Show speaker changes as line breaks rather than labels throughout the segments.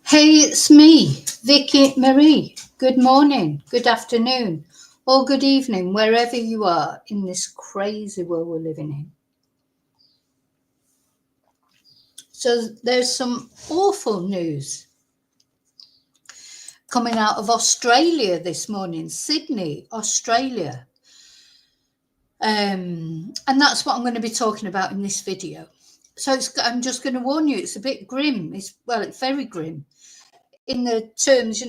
Hey, it's me, Vicky Marie. Good morning, good afternoon, or good evening, wherever you are in this crazy world we're living in. So there's some awful news coming out of Australia this morning, Sydney, Australia. And that's what I'm going to be talking about in this video. So I'm just going to warn you, it's a bit grim. It's very grim. In the terms,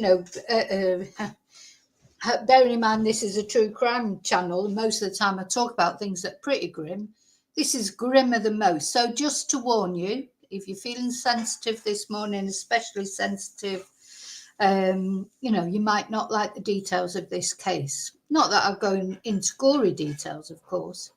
bearing in mind this is a true crime channel, and most of the time I talk about things that are pretty grim. This is grimmer than most. So just to warn you, if you're feeling sensitive this morning, especially sensitive, you might not like the details of this case. Not that I'll go into gory details, of course.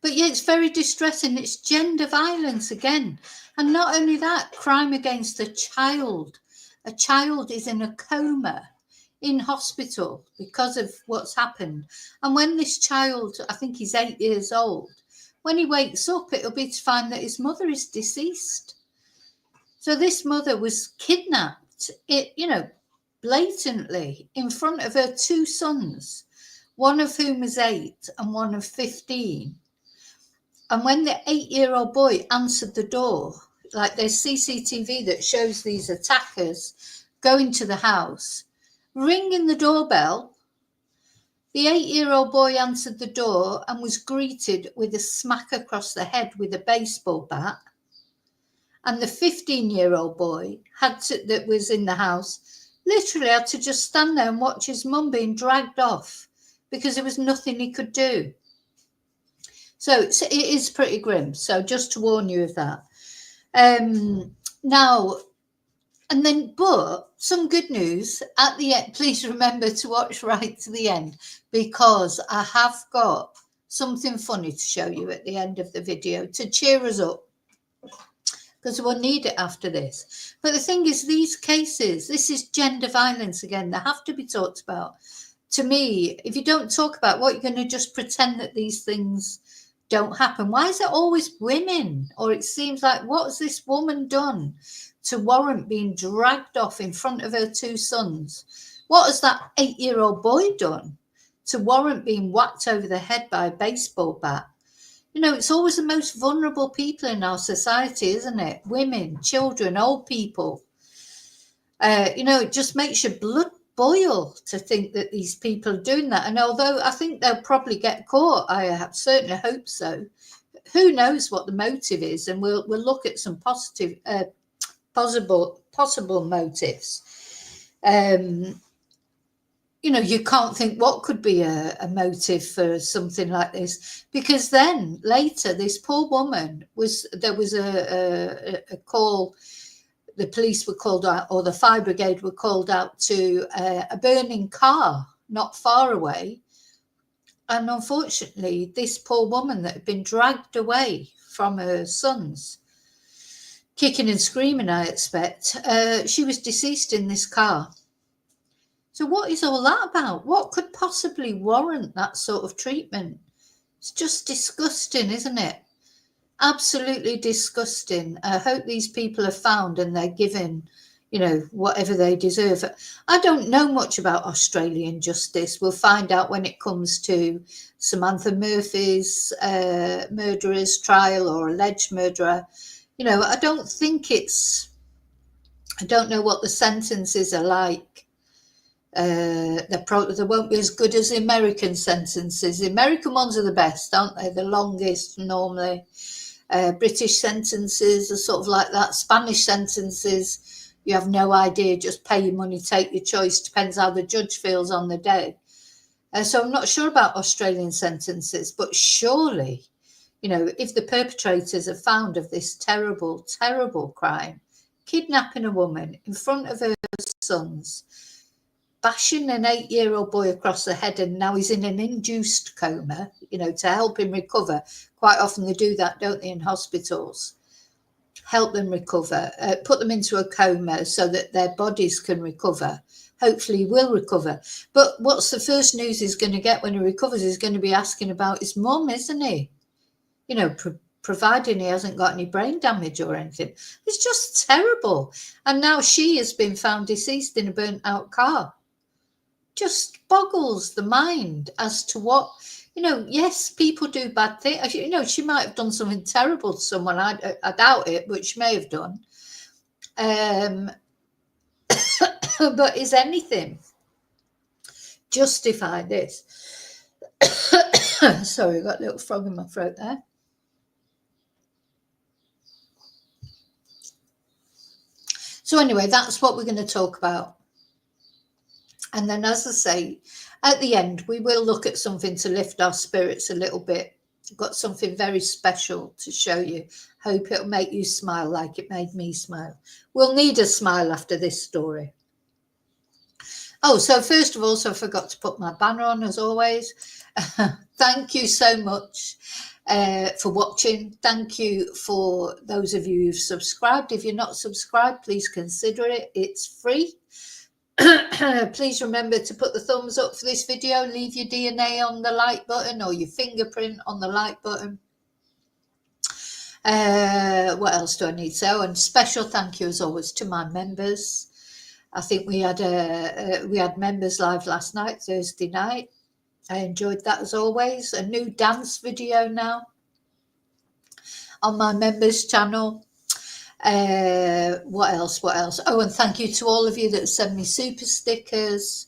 But yeah, it's very distressing. It's gender violence again. And not only that, crime against a child. A child is in a coma in hospital because of what's happened. And when this child, I think he's 8 years old, when he wakes up, it'll be to find that his mother is deceased. So this mother was kidnapped, blatantly in front of her two sons, one of whom was 8 and one of 15. And when the 8-year-old boy answered the door, like there's CCTV that shows these attackers going to the house, ringing the doorbell, the 8-year-old boy answered the door and was greeted with a smack across the head with a baseball bat. And the 15-year-old boy that was in the house literally had to just stand there and watch his mum being dragged off because there was nothing he could do. So it is pretty grim. So just to warn you of that. But some good news at the end. Please remember to watch right to the end because I have got something funny to show you at the end of the video to cheer us up because we'll need it after this. But the thing is, these cases, this is gender violence again. They have to be talked about. To me, if you don't talk about what you're going to just pretend that these things don't happen. Why is it always women? Or it seems like, what has this woman done to warrant being dragged off in front of her two sons? What has that 8-year-old boy done to warrant being whacked over the head by a baseball bat? It's always the most vulnerable people in our society, isn't it? Women, children, old people. It just makes your blood boil to think that these people are doing that. And although I think they'll probably get caught, I certainly hope so. Who knows what the motive is? And we'll look at some possible motives. You can't think what could be a motive for something like this, because then later this poor woman there was a call. The police were called out, or the fire brigade were called out to a burning car not far away. And unfortunately, this poor woman that had been dragged away from her sons, kicking and screaming, I expect, she was deceased in this car. So what is all that about? What could possibly warrant that sort of treatment? It's just disgusting, isn't it? Absolutely disgusting. I hope these people are found and they're given, whatever they deserve. I don't know much about Australian justice. We'll find out when it comes to Samantha Murphy's murderer's trial or alleged murderer. I don't know what the sentences are like. They won't be as good as the American sentences. The American ones are the best, aren't they? The longest normally. British sentences are sort of like that. Spanish sentences, you have no idea, just pay your money, take your choice, depends how the judge feels on the day. So I'm not sure about Australian sentences, but surely, you know, if the perpetrators are found of this terrible, terrible crime, kidnapping a woman in front of her sons, bashing an 8-year-old boy across the head, and now he's in an induced coma, you know, to help him recover. Quite often they do that, don't they, in hospitals? Help them recover, put them into a coma so that their bodies can recover. Hopefully he will recover. But what's the first news he's going to get when he recovers? He's going to be asking about his mum, isn't he? You know, providing he hasn't got any brain damage or anything. It's just terrible. And now she has been found deceased in a burnt out car. Just boggles the mind as to what, you know, yes, people do bad things. You know, she might have done something terrible to someone. I doubt it, but she may have done. But is anything justify this? Sorry, I got a little frog in my throat there. So anyway, that's what we're going to talk about. And then, as I say, at the end, we will look at something to lift our spirits a little bit. I've got something very special to show you. Hope it'll make you smile like it made me smile. We'll need a smile after this story. Oh, so first of all, so I forgot to put my banner on, as always. Thank you so much for watching. Thank you for those of you who've subscribed. If you're not subscribed, please consider it. It's free. Please remember to put the thumbs up for this video. Leave your DNA on the like button or your fingerprint on the like button. What else do I need? So, and special thank you as always to my members. I think we had members live last night, Thursday night. I enjoyed that as always. A new dance video now on my members channel. What else? Oh, and thank you to all of you that send me super stickers,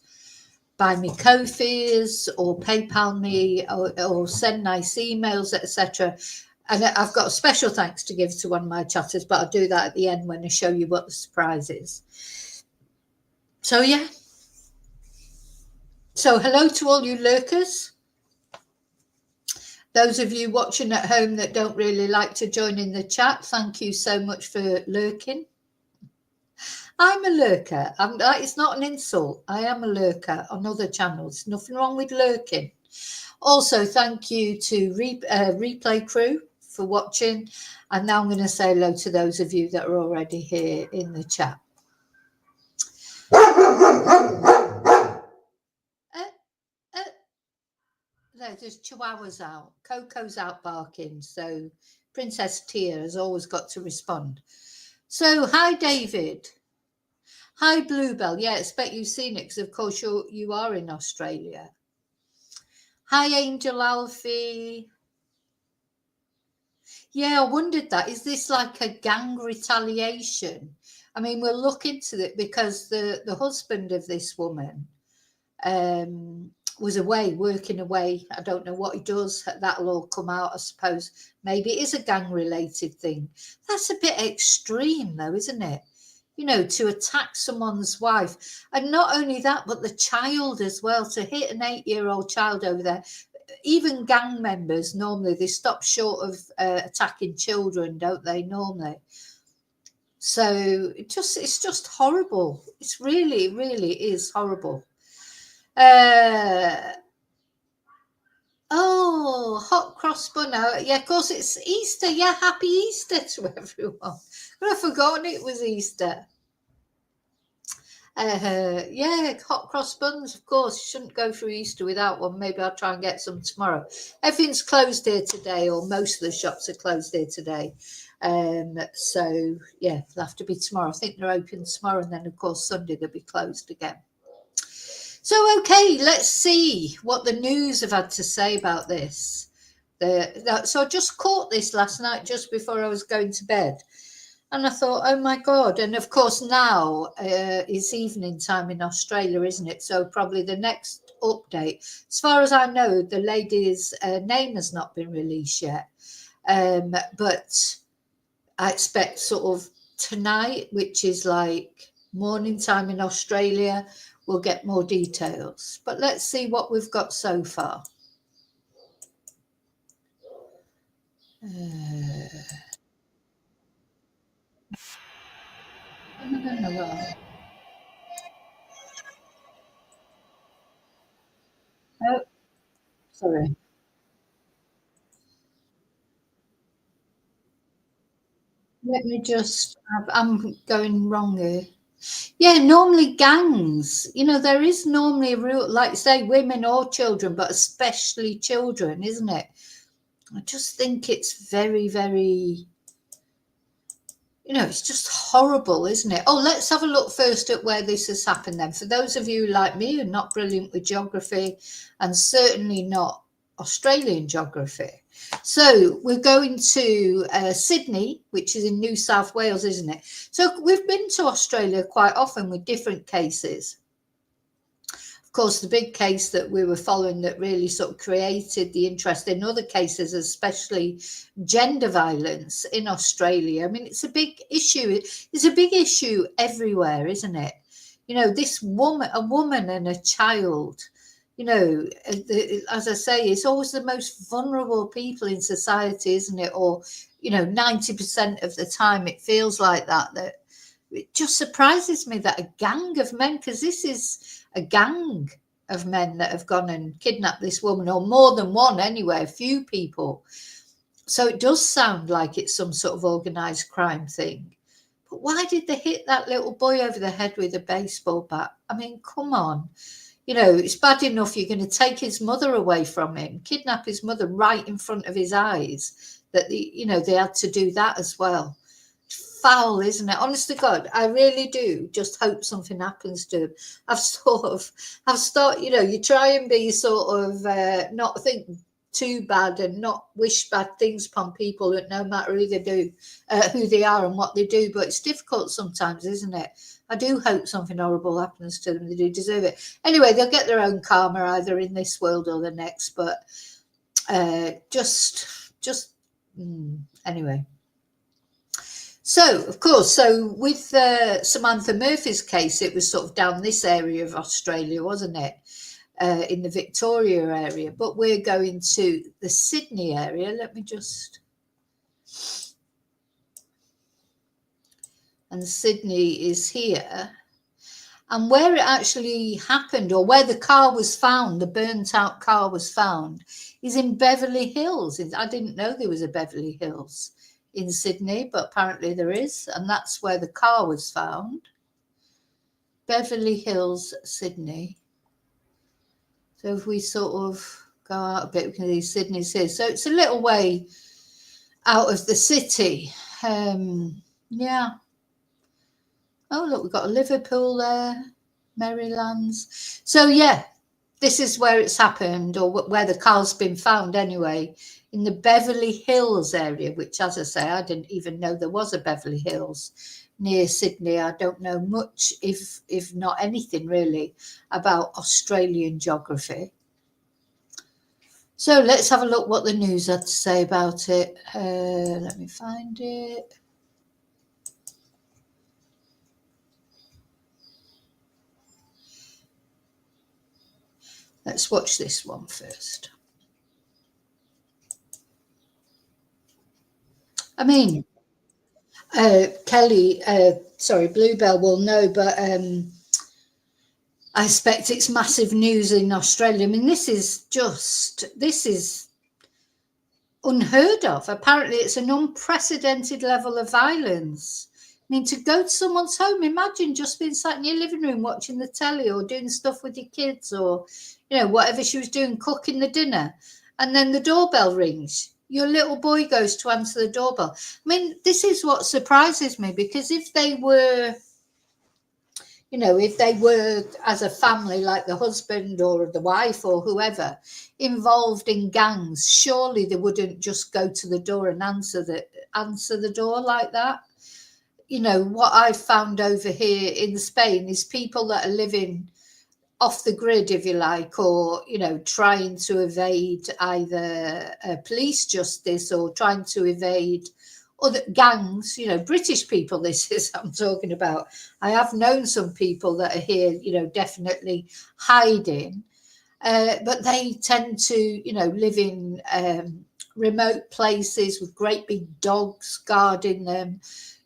buy me Ko-fis or PayPal me or send nice emails, etc. And I've got a special thanks to give to one of my chatters, but I'll do that at the end when I show you what the surprise is. So yeah. So hello to all you lurkers. Those of you watching at home that don't really like to join in the chat, thank you so much for lurking. I'm a lurker. It's not an insult. I am a lurker on other channels. Nothing wrong with lurking. Also, thank you to Replay Crew for watching. And now I'm going to say hello to those of you that are already here in the chat. There's chihuahuas out. Coco's out barking. So Princess Tia has always got to respond. So hi, David. Hi, Bluebell. Yeah, I expect you've seen it because, of course, you are in Australia. Hi, Angel Alfie. Yeah, I wondered that. Is this like a gang retaliation? I mean, we'll look into it because the husband of this woman was away, working away. I don't know what he does. That'll all come out, I suppose. Maybe it is a gang-related thing. That's a bit extreme, though, isn't it? You know, to attack someone's wife. And not only that, but the child as well. To hit an 8-year-old child over there. Even gang members, normally, they stop short of attacking children, don't they, normally? So it's just horrible. It's really, really is horrible. Oh, hot cross bun. Yeah, of course it's Easter. Yeah, happy Easter to everyone. I've forgotten it was Easter. Yeah, hot cross buns, of course. You shouldn't go through Easter without one. Maybe I'll try and get some tomorrow. Everything's closed here today, or most of the shops are closed here today. So yeah, it'll have to be tomorrow. I think they're open tomorrow, and then of course Sunday they'll be closed again. So, okay, let's see what the news have had to say about this. So I just caught this last night just before I was going to bed. And I thought, oh, my God. And, of course, now it's evening time in Australia, isn't it? So probably the next update. As far as I know, the lady's name has not been released yet. But I expect sort of tonight, which is like morning time in Australia, we'll get more details. But let's see what we've got so far. Oh, sorry. Let me just, I'm going wrong here. Yeah, normally gangs, there is normally a rule, like say women or children, but especially children, isn't it? I just think it's very, very, it's just horrible, isn't it? Oh, let's have a look first at where this has happened then. For those of you like me who are not brilliant with geography and certainly not Australian geography. So we're going to Sydney, which is in New South Wales, isn't it? So we've been to Australia quite often with different cases. Of course, the big case that we were following that really sort of created the interest in other cases, especially gender violence in Australia. I mean, it's a big issue. It's a big issue everywhere, isn't it? This woman, a woman and a child, as I say, it's always the most vulnerable people in society, isn't it? Or, 90% of the time it feels like that it just surprises me that a gang of men, because this is a gang of men that have gone and kidnapped this woman, or more than one anyway, a few people. So it does sound like it's some sort of organised crime thing. But why did they hit that little boy over the head with a baseball bat? I mean, come on. It's bad enough you're going to take his mother away from him, kidnap his mother right in front of his eyes, that they had to do that as well. Foul, isn't it? Honest to God, I really do just hope something happens to him. I've started, you try and be sort of not think too bad and not wish bad things upon people, that no matter who they do, who they are and what they do, but it's difficult sometimes, isn't it? I do hope something horrible happens to them. They do deserve it. Anyway, they'll get their own karma either in this world or the next, but anyway. So, of course, with Samantha Murphy's case, it was sort of down this area of Australia, wasn't it? In the Victoria area. But we're going to the Sydney area. Let me just... And Sydney is here. And where it actually happened, or where the car was found, the burnt out car was found, is in Beverly Hills. I didn't know there was a Beverly Hills in Sydney, but apparently there is, and that's where the car was found. Beverly Hills, Sydney. So if we sort of go out a bit, we can see Sydney's here. So it's a little way out of the city. Yeah. Oh, look, we've got a Liverpool there, Maryland's. So yeah, this is where it's happened, or where the car's been found anyway, in the Beverly Hills area, which, as I say, I didn't even know there was a Beverly Hills near Sydney. I don't know much, if not anything really, about Australian geography. So let's have a look what the news had to say about it. Let me find it. Let's watch this one first. I mean, Kelly, Bluebell will know, but I expect it's massive news in Australia. I mean, this is unheard of. Apparently, it's an unprecedented level of violence. I mean, to go to someone's home, imagine just being sat in your living room watching the telly or doing stuff with your kids, or, whatever she was doing, cooking the dinner, and then the doorbell rings. Your little boy goes to answer the doorbell. I mean, this is what surprises me, because if they were, as a family, like the husband or the wife or whoever involved in gangs, surely they wouldn't just go to the door and answer the door like that. What I've found over here in Spain is people that are living off the grid, if you like, or, trying to evade either police justice or trying to evade other gangs, you know, British people, this is I'm talking about. I have known some people that are here, you know, definitely hiding, but they tend to, you know, live in remote places with great big dogs guarding them.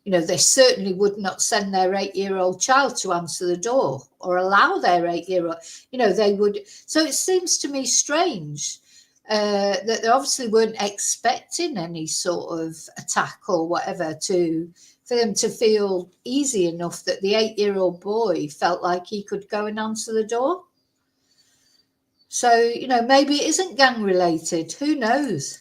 You know, they certainly would not send their 8-year-old child to answer the door or allow their 8-year-old, you know, they would. So it seems to me strange that they obviously weren't expecting any sort of attack or whatever for them to feel easy enough that the 8-year-old boy felt like he could go and answer the door. So, you know, maybe it isn't gang related. Who knows?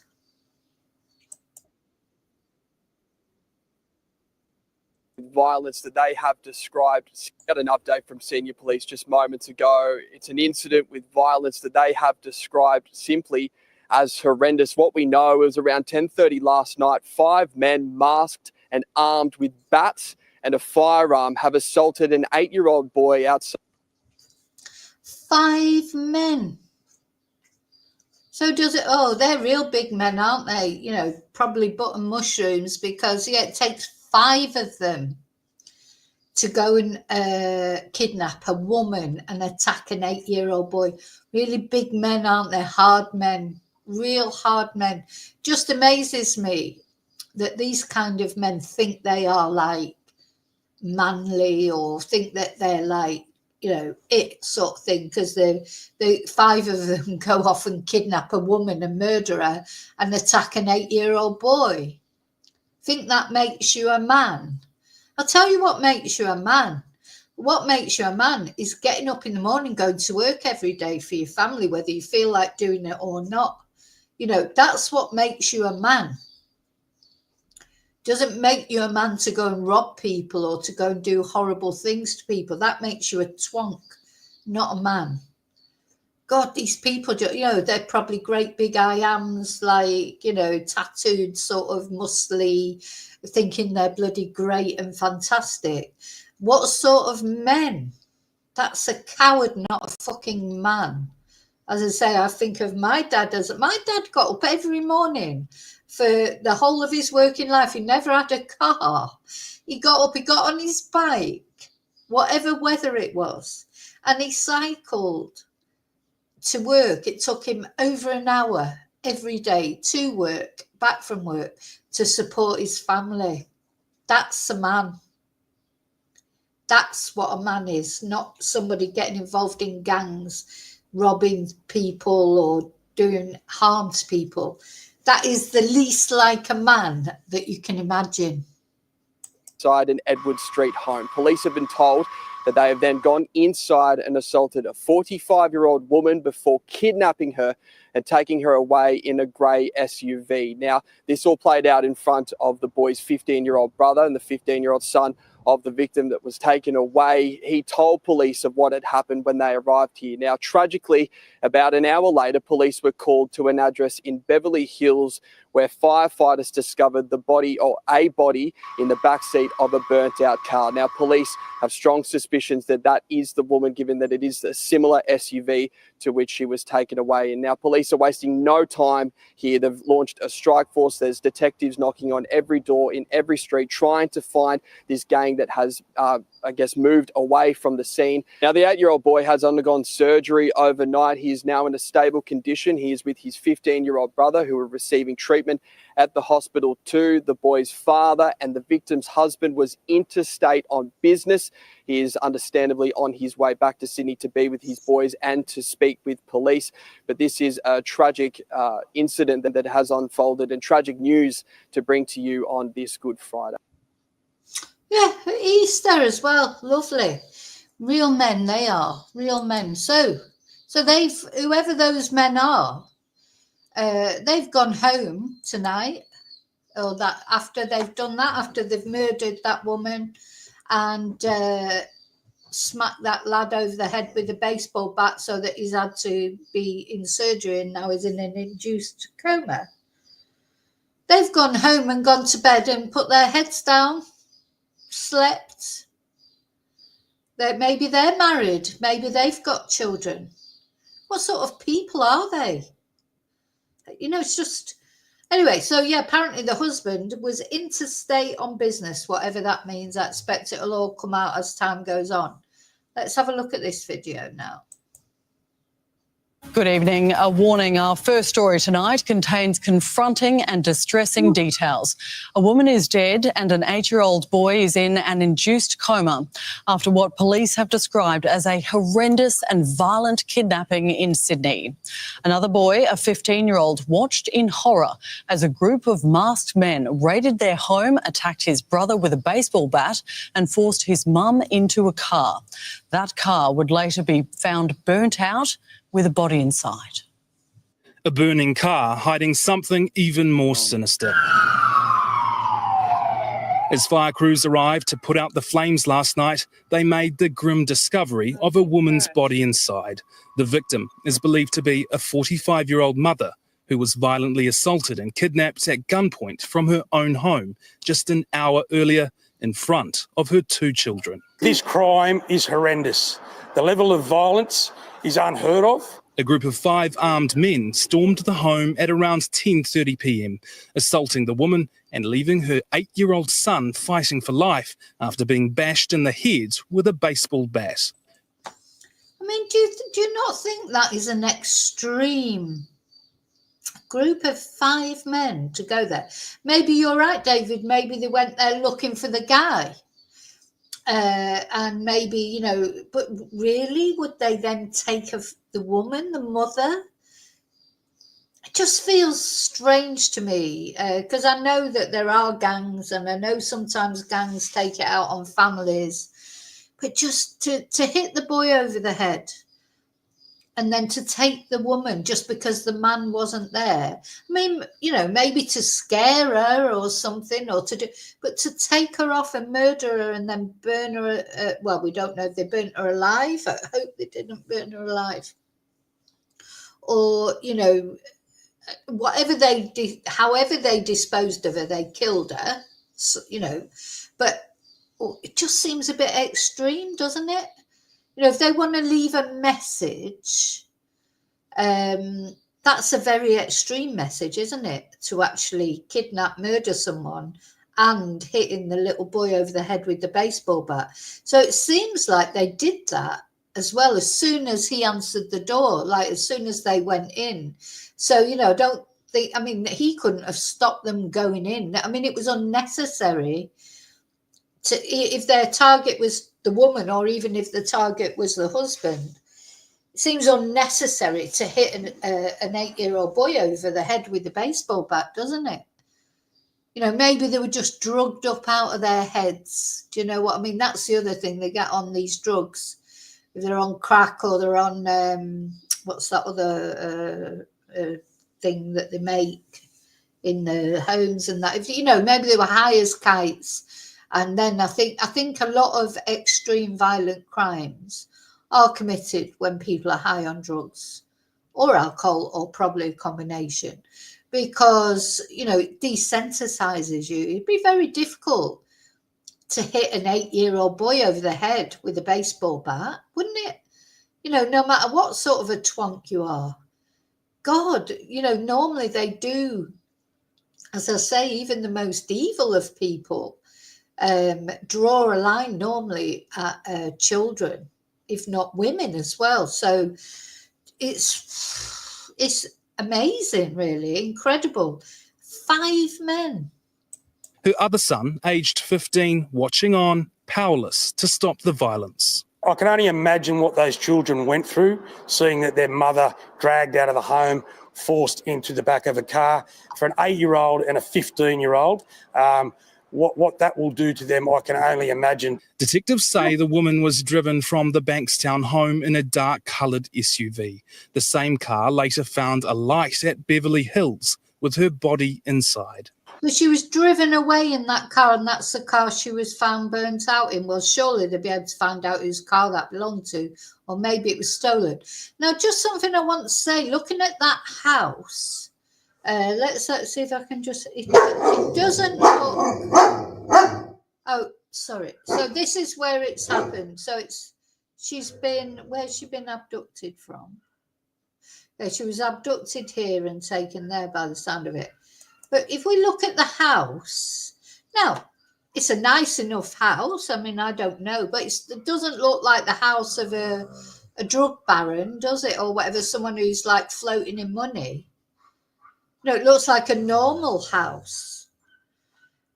Violence that they have described. Got an update from senior police just moments ago. It's an incident with violence that they have described simply as horrendous. What we know is around 10:30 last night, 5 men masked and armed with bats and a firearm have assaulted an 8-year-old boy outside.
5 men. So does it? Oh, they're real big men, aren't they? You know, probably button mushrooms, because yeah, it takes 5 of them to go and kidnap a woman and attack an 8-year-old boy. Really big men, aren't they? Hard men, real hard men. Just amazes me that these kind of men think they are like manly, or think that they're like, you know, it sort of thing, because the 5 of them go off and kidnap a woman and murder her and attack an 8-year-old boy. Think that makes you a man? I'll tell you what makes you a man. What makes you a man is getting up in the morning, going to work every day for your family, whether you feel like doing it or not. You know, that's what makes you a man. Doesn't make you a man to go and rob people or to go and do horrible things to people. That makes you a twonk, not a man. God, these people, you know, they're probably great big I ams, like, you know, tattooed, sort of muscly, thinking they're bloody great and fantastic. What sort of men? That's a coward, not a fucking man. As I say, I think of my dad as my dad got up every morning for the whole of his working life. He never had a car. He got up, he got on his bike, whatever weather it was, and he cycled to work. It took him over an hour every day to work, back from work, to support his family. That's a man. That's what a man is, not somebody getting involved in gangs, robbing people or doing harm to people. That is the least like a man that you can imagine.
Inside an Edward Street home. Police have been told that they have then gone inside and assaulted a 45-year-old woman before kidnapping her and taking her away in a grey SUV. Now, this all played out in front of the boy's 15-year-old brother and the 15-year-old son of the victim that was taken away. He told police of what had happened when they arrived here. Now, tragically, about an hour later, police were called to an address in Beverly Hills where firefighters discovered the body, or a body, in the backseat of a burnt-out car. Now, police have strong suspicions that that is the woman, given that it is a similar SUV to which she was taken away. And now police are wasting no time here. They've launched a strike force. There's detectives knocking on every door in every street, trying to find this gang that has, I guess, moved away from the scene. Now, the 8-year-old boy has undergone surgery overnight. He is now in a stable condition. He is with his 15-year-old brother, who are receiving treatment at the hospital too. The boy's father and the victim's husband was interstate on business. He is understandably on his way back to Sydney to be with his boys and to speak with police. But this is a tragic incident that has unfolded, and tragic news to bring to you on this Good Friday.
Yeah, Easter as well. Lovely. Real men, they are. Real men. So they've, whoever those men are, they've gone home tonight, or that after they've done that, after they've murdered that woman and smacked that lad over the head with a baseball bat so that he's had to be in surgery and now he's in an induced coma. They've gone home and gone to bed and put their heads down, slept. Maybe they're married. Maybe they've got children. What sort of people are they? You know, it's just, Anyway, so yeah, apparently the husband was interstate on business, whatever that means. I expect it'll all come out as time goes on. Let's have a look at this video now.
Good evening. A warning, our first story tonight contains confronting and distressing details. A woman is dead and an 8-year-old boy is in an induced coma after what police have described as a horrendous and violent kidnapping in Sydney. Another boy, a 15-year-old, watched in horror as a group of masked men raided their home, attacked his brother with a baseball bat and forced his mum into a car. That car would later be found burnt out with a body inside.
A burning car hiding something even more sinister. As fire crews arrived to put out the flames last night, they made the grim discovery of a woman's body inside. The victim is believed to be a 45-year-old mother who was violently assaulted and kidnapped at gunpoint from her own home just an hour earlier in front of her 2 children.
This crime is horrendous. The level of violence is unheard of.
A group of 5 armed men stormed the home at around 10:30 p.m, assaulting the woman and leaving her 8-year-old son fighting for life after being bashed in the head with a baseball bat.
I mean, do you not think that is an extreme group of 5 men to go there? Maybe you're right, David. Maybe they went there looking for the guy. And maybe, you know, but really, would they then take the woman, the mother? It just feels strange to me because I know that there are gangs and I know sometimes gangs take it out on families, but just to hit the boy over the head and then to take the woman just because the man wasn't there. I mean, you know, maybe to scare her or something, or but to take her off and murder her and then burn her. Well, we don't know if they burnt her alive. I hope they didn't burn her alive. Or, you know, whatever they did, however they disposed of her, they killed her, so, you know, but it just seems a bit extreme, doesn't it? You know, if they want to leave a message, that's a very extreme message, isn't it? To actually kidnap, murder someone and hitting the little boy over the head with the baseball bat. So it seems like they did that as well as soon as he answered the door, like as soon as they went in. So, you know, don't think, I mean, he couldn't have stopped them going in. I mean, it was unnecessary to, if their target was the woman or even if the target was the husband, it seems unnecessary to hit an 8-year-old boy over the head with the baseball bat, doesn't it? You know, maybe they were just drugged up out of their heads. Do you know what I mean? That's the other thing, they get on these drugs. If they're on crack or they're on, what's that other thing that they make in the homes and that, if you know, maybe they were high as kites. And then I think a lot of extreme violent crimes are committed when people are high on drugs or alcohol or probably a combination, because, you know, it desensitizes you. It'd be very difficult to hit an 8-year-old boy over the head with a baseball bat, wouldn't it? You know, no matter what sort of a twonk you are. God, you know, normally they do, as I say, even the most evil of people draw a line normally at children, if not women as well. So it's amazing, really incredible. 5 men.
Her other son, aged 15, watching on, powerless to stop the violence.
I can only imagine what those children went through, seeing that their mother dragged out of the home, forced into the back of a car. For an 8-year-old and a 15-year-old, what that will do to them, I can only imagine.
Detectives say the woman was driven from the Bankstown home in a dark-coloured SUV. The same car later found alight at Beverly Hills with her body inside.
But she was driven away in that car, and that's the car she was found burnt out in. Well, surely they'd be able to find out whose car that belonged to, or maybe it was stolen. Now, just something I want to say, looking at that house, let's see if I can just, it doesn't look, oh, sorry. So this is where it's happened. So where's she been abducted from? Yeah, she was abducted here and taken there by the sound of it. But if we look at the house, now, it's a nice enough house. I mean, I don't know, but it doesn't look like the house of a drug baron, does it? Or whatever, someone who's like floating in money. No, it looks like a normal house.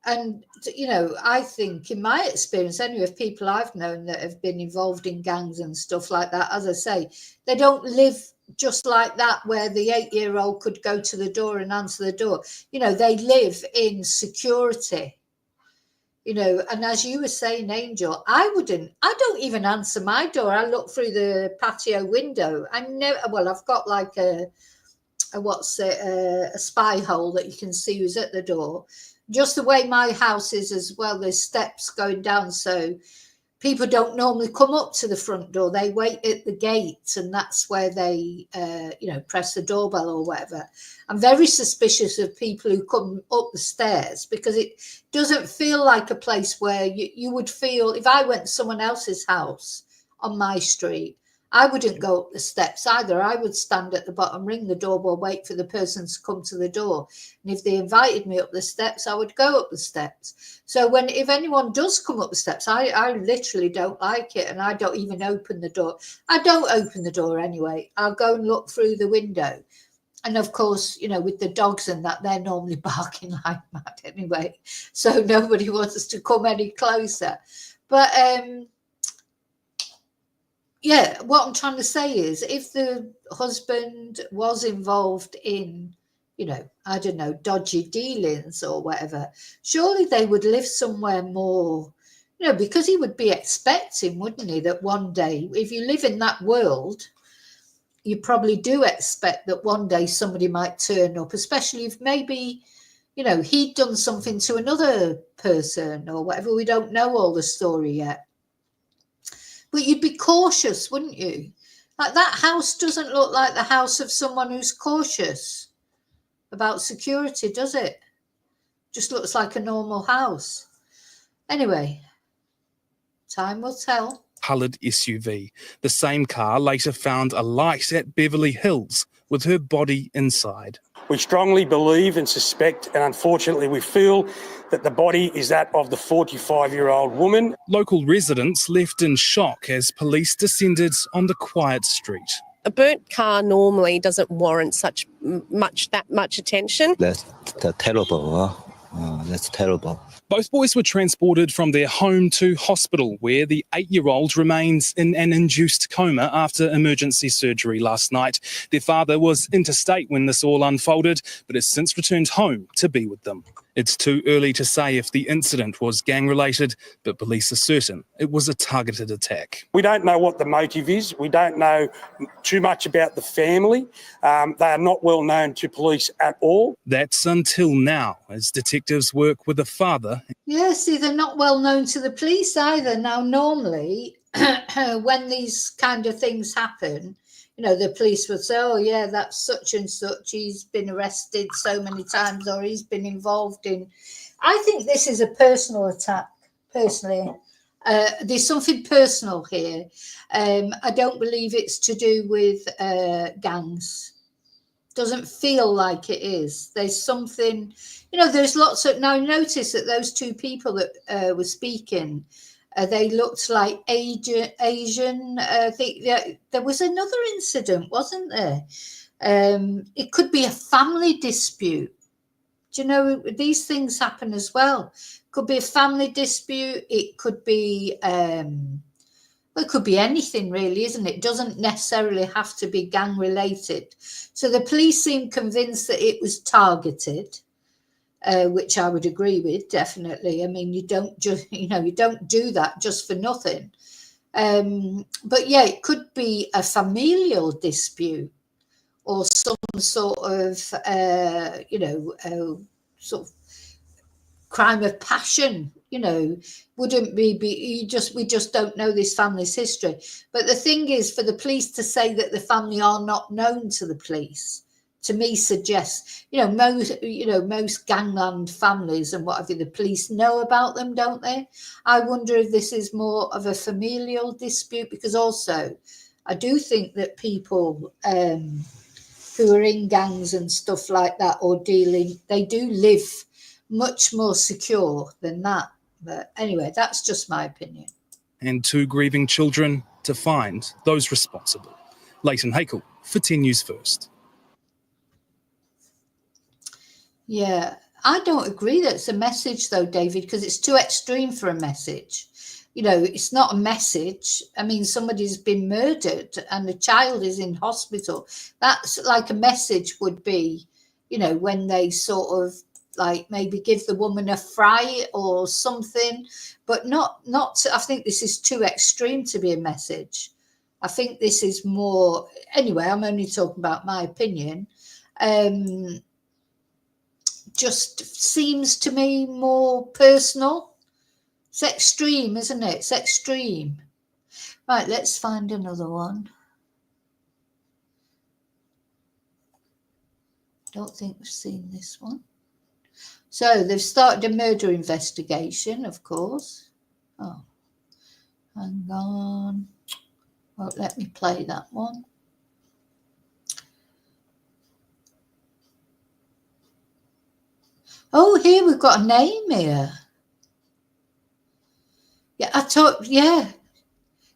And, you know, I think in my experience, anyway, of people I've known that have been involved in gangs and stuff like that, as I say, they don't live just like that, where the 8-year-old could go to the door and answer the door. You know, they live in security. You know, and as you were saying, Angel, I don't even answer my door. I look through the patio window. I've got like a spy hole that you can see who's at the door. Just the way my house is as well, there's steps going down. So people don't normally come up to the front door. They wait at the gate, and that's where they, press the doorbell or whatever. I'm very suspicious of people who come up the stairs, because it doesn't feel like a place where you would feel, if I went to someone else's house on my street, I wouldn't go up the steps either. I would stand at the bottom, ring the doorbell, wait for the person to come to the door. And if they invited me up the steps, I would go up the steps. So if anyone does come up the steps, I literally don't like it. And I don't even open the door. I don't open the door anyway. I'll go and look through the window. And of course, you know, with the dogs and that, they're normally barking like mad anyway. So nobody wants us to come any closer. But, yeah, what I'm trying to say is, if the husband was involved in, you know, I don't know, dodgy dealings or whatever, surely they would live somewhere more, you know, because he would be expecting, wouldn't he, that one day, if you live in that world, you probably do expect that one day somebody might turn up, especially if maybe, you know, he'd done something to another person or whatever. We don't know all the story yet. But you'd be cautious, wouldn't you? Like, that house doesn't look like the house of someone who's cautious about security, does it? Just looks like a normal house. Anyway, time will tell.
Coloured SUV. The same car later found alight at Beverly Hills with her body inside.
We strongly believe and suspect, and unfortunately we feel, that the body is that of the 45-year-old woman.
Local residents left in shock as police descended on the quiet street.
A burnt car normally doesn't warrant that much attention.
That's terrible. That's terrible.
Both boys were transported from their home to hospital, where the 8-year-old remains in an induced coma after emergency surgery last night. Their father was interstate when this all unfolded, but has since returned home to be with them. It's too early to say if the incident was gang-related, but police are certain it was a targeted attack.
We don't know what the motive is. We don't know too much about the family. They are not well known to police at all.
That's until now, as detectives work with the father.
Yeah, see, they're not well known to the police either. Now, normally, when these kind of things happen, you know, the police would say, oh, yeah, that's such and such. He's been arrested so many times, or he's been involved in. I think this is a personal attack, personally. There's something personal here. I don't believe it's to do with gangs. Doesn't feel like it is. There's something, you know, there's lots of, now notice that those two people that were speaking, they looked like Asian. I think there was another incident, wasn't there? It could be a family dispute. Do you know, these things happen as well. Could be a family dispute. It could be, it could be anything really, isn't it? It doesn't necessarily have to be gang related. So the police seem convinced that it was targeted. Which I would agree with, definitely. I mean, you don't do that just for nothing. But yeah, it could be a familial dispute or some sort of, sort of crime of passion. You know, wouldn't we just don't know this family's history. But the thing is, for the police to say that the family are not known to the police, to me suggests, most gangland families and whatever, the police know about them, don't they? I wonder if this is more of a familial dispute, because also I do think that people who are in gangs and stuff like that, or dealing, they do live much more secure than that. But anyway, that's just my opinion.
And 2 grieving children to find those responsible. Leighton Hakel for 10 News First.
Yeah, I don't agree that's a message though, David, because it's too extreme for a message. You know, it's not a message. I mean, somebody's been murdered and a child is in hospital. That's like a message would be, you know, when they sort of like maybe give the woman a fry or something, but not, I think this is too extreme to be a message. I think this is more, anyway, I'm only talking about my opinion. Just seems to me more personal. It's extreme, isn't it? It's extreme. Right, let's find another one. Don't think we've seen this one. So they've started a murder investigation, of course. Oh, hang on. Won't let me play that one. Oh, here we've got a name here. Yeah, I thought, yeah.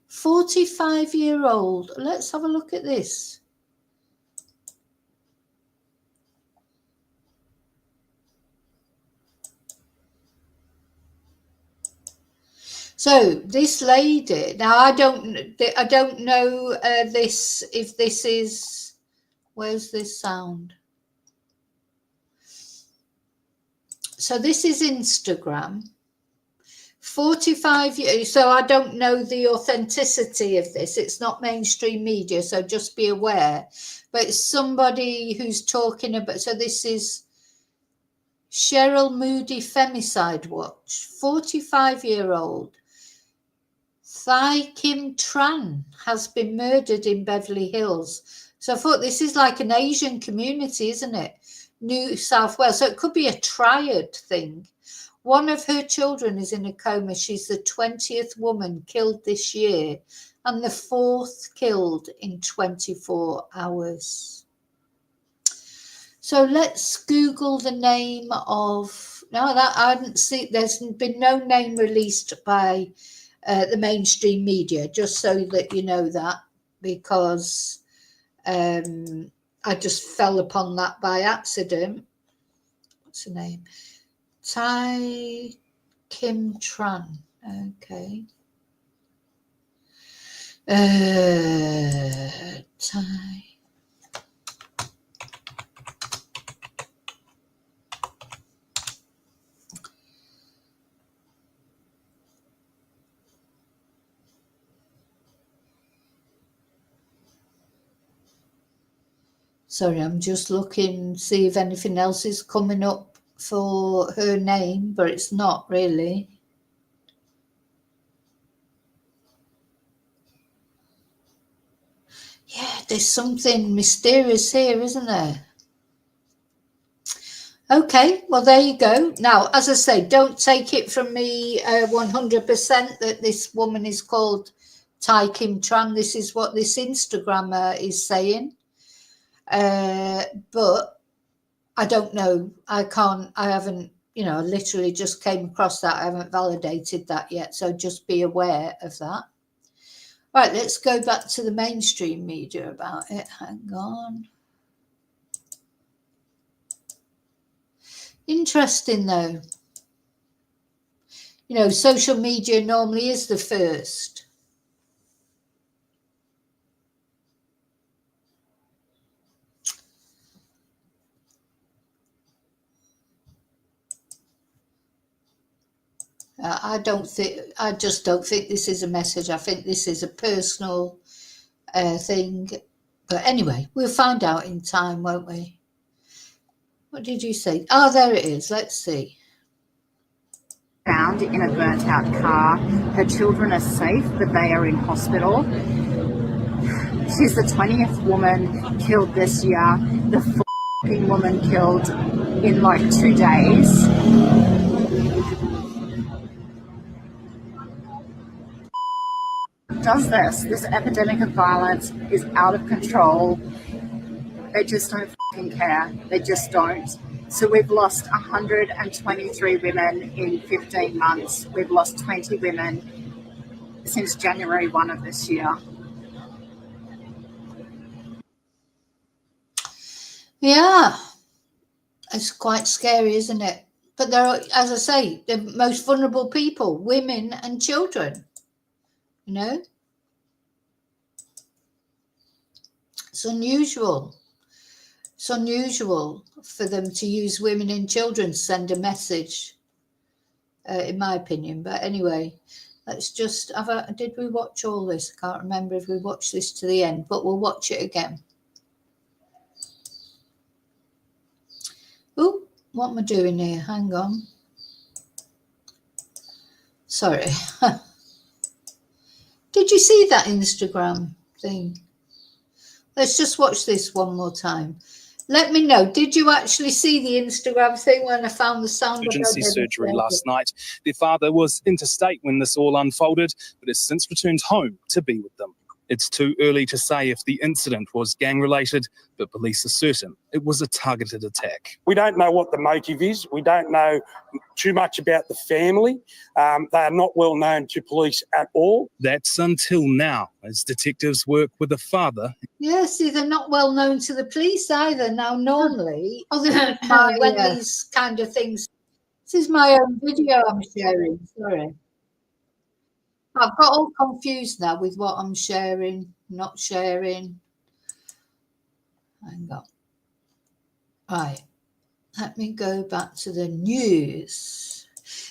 45-year-old. Let's have a look at this. So this lady, now I don't know this, if this is, where's this sound? So this is Instagram. 45 years, so I don't know the authenticity of this. It's not mainstream media, so just be aware. But it's somebody who's talking about, so this is Cheryl Moody Femicide Watch, 45-year-old. Thai Kim Tran has been murdered in Beverly Hills. So I thought this is like an Asian community, isn't it? New South Wales. So it could be a triad thing. One of her children is in a coma. She's the 20th woman killed this year and the 4th killed in 24 hours. So let's Google the name of, no, that I haven't seen, there's been no name released by the mainstream media, just so that you know that, because I just fell upon that by accident. What's her name? Thai Kim Tran. Okay. Thai. Sorry, I'm just looking, see if anything else is coming up for her name, but it's not really. Yeah, there's something mysterious here, isn't there? Okay, well, there you go. Now, as I say, don't take it from me 100% that this woman is called Thai Kim Tran. This is what this Instagrammer is saying. But I don't know. I haven't, I literally just came across that. I haven't validated that yet. So just be aware of that. Right, let's go back to the mainstream media about it. Hang on. Interesting, though. Social media normally is the first. I just don't think this is a message. I think this is a personal thing. But anyway, we'll find out in time, won't we? What did you say? Oh, there it is. Let's see.
Found in a burnt out car. Her children are safe, but they are in hospital. She's the 20th woman killed this year. The 4th woman killed in like 2 days. Does this epidemic of violence is out of control. They just don't fucking care. They just don't. So we've lost 123 women in 15 months. We've lost 20 women since January 1 of this year.
Yeah, it's quite scary, isn't it? But there are, as I say, the most vulnerable people, women and children, you know? It's unusual. It's unusual for them to use women and children to send a message, in my opinion. But anyway, let's just did we watch all this? I can't remember if we watched this to the end, but we'll watch it again. Oh, what am I doing here? Hang on. Sorry. Did you see that Instagram thing? Let's just watch this one more time. Let me know. Did you actually see the Instagram thing when I found the sound?
Emergency surgery last night. Their father was interstate when this all unfolded, but has since returned home to be with them. It's too early to say if the incident was gang-related, but police are certain it was a targeted attack.
We don't know what the motive is. We don't know too much about the family. They are not well known to police at all.
That's until now, as detectives work with the father.
Yeah, see, they're not well known to the police either. Now, normally, when these kind of things, this is my own video I'm sharing, sorry. I've got all confused now with what I'm sharing, not sharing. Hang on. Right, let me go back to the news.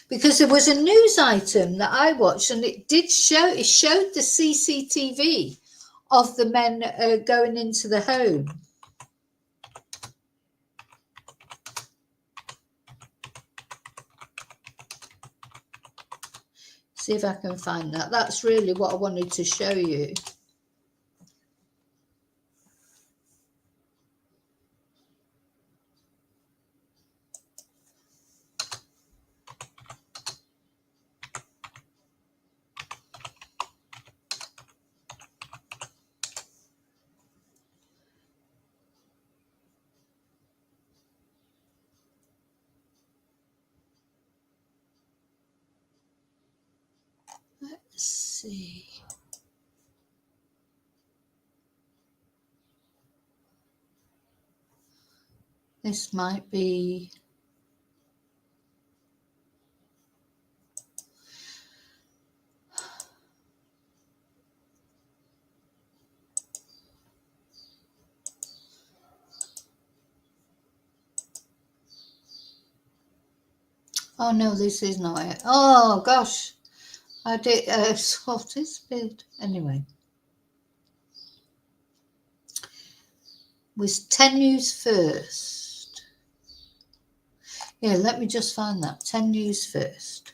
Because there was a news item that I watched and it showed the CCTV of the men going into the home. See if I can find that. That's really what I wanted to show you. Let's see. This might be. Oh no, this is not it. Oh gosh. I did what is it? Anyway. Was 10 News first. Yeah, let me just find that. 10 News first.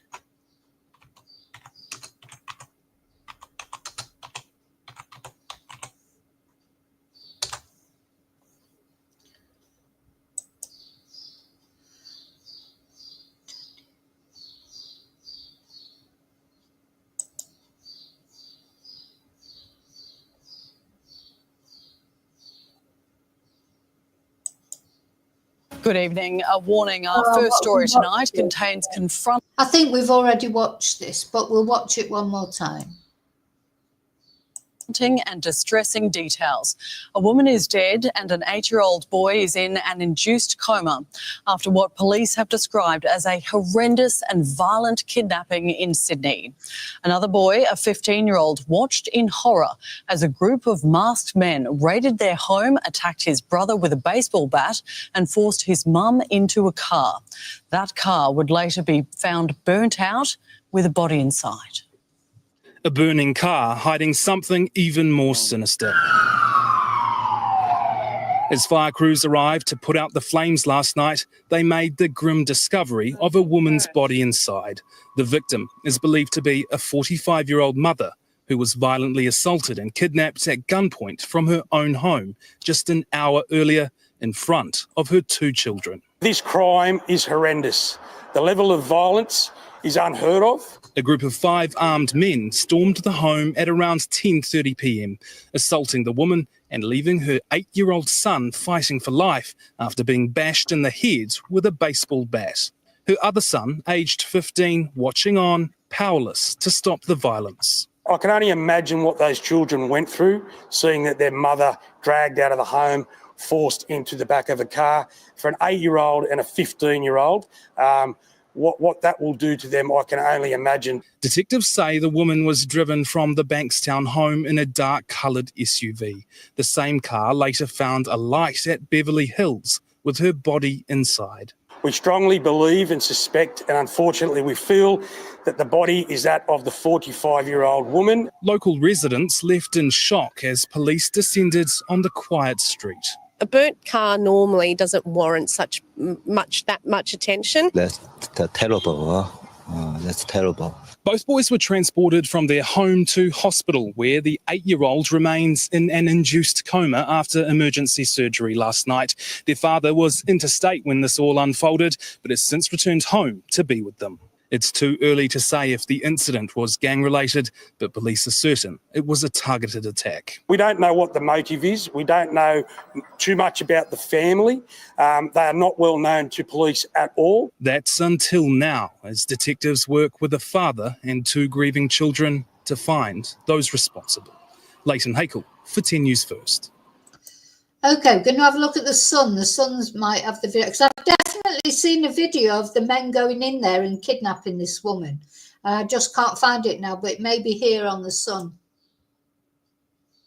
Good evening. A warning, our first story tonight contains
I think we've already watched this, but we'll watch it one more time.
and distressing details. A woman is dead and an 8-year-old boy is in an induced coma after what police have described as a horrendous and violent kidnapping in Sydney. Another boy, a 15-year-old, watched in horror as a group of masked men raided their home, attacked his brother with a baseball bat and forced his mum into a car. That car would later be found burnt out with a body inside.
A burning car hiding something even more sinister. As fire crews arrived to put out the flames last night, they made the grim discovery of a woman's body inside. The victim is believed to be a 45-year-old mother who was violently assaulted and kidnapped at gunpoint from her own home just an hour earlier in front of her 2 children.
This crime is horrendous. The level of violence is unheard of.
A group of 5 armed men stormed the home at around 10:30 p.m, assaulting the woman and leaving her 8-year-old son fighting for life after being bashed in the head with a baseball bat. Her other son, aged 15, watching on, powerless to stop the violence.
I can only imagine what those children went through, seeing that their mother dragged out of the home, forced into the back of a car. For an 8-year-old and a 15-year-old, what that will do to them, I can only imagine.
Detectives say the woman was driven from the Bankstown home in a dark-coloured SUV. The same car later found alight at Beverly Hills with her body inside.
We strongly believe and suspect, and unfortunately we feel, that the body is that of the 45-year-old woman.
Local residents left in shock as police descended on the quiet street.
A burnt car normally doesn't warrant that much attention.
That's terrible. That's terrible.
Both boys were transported from their home to hospital, where the 8-year-old remains in an induced coma after emergency surgery last night. Their father was interstate when this all unfolded, but has since returned home to be with them. It's too early to say if the incident was gang-related, but police are certain it was a targeted attack.
We don't know what the motive is. We don't know too much about the family. They are not well known to police at all.
That's until now, as detectives work with a father and 2 grieving children to find those responsible. Leighton Hakel for 10 News First.
Okay, we're going to have a look at the son. The sons might have the video, because I've definitely seen a video of the men going in there and kidnapping this woman. I just can't find it now, but it may be here on the Sun.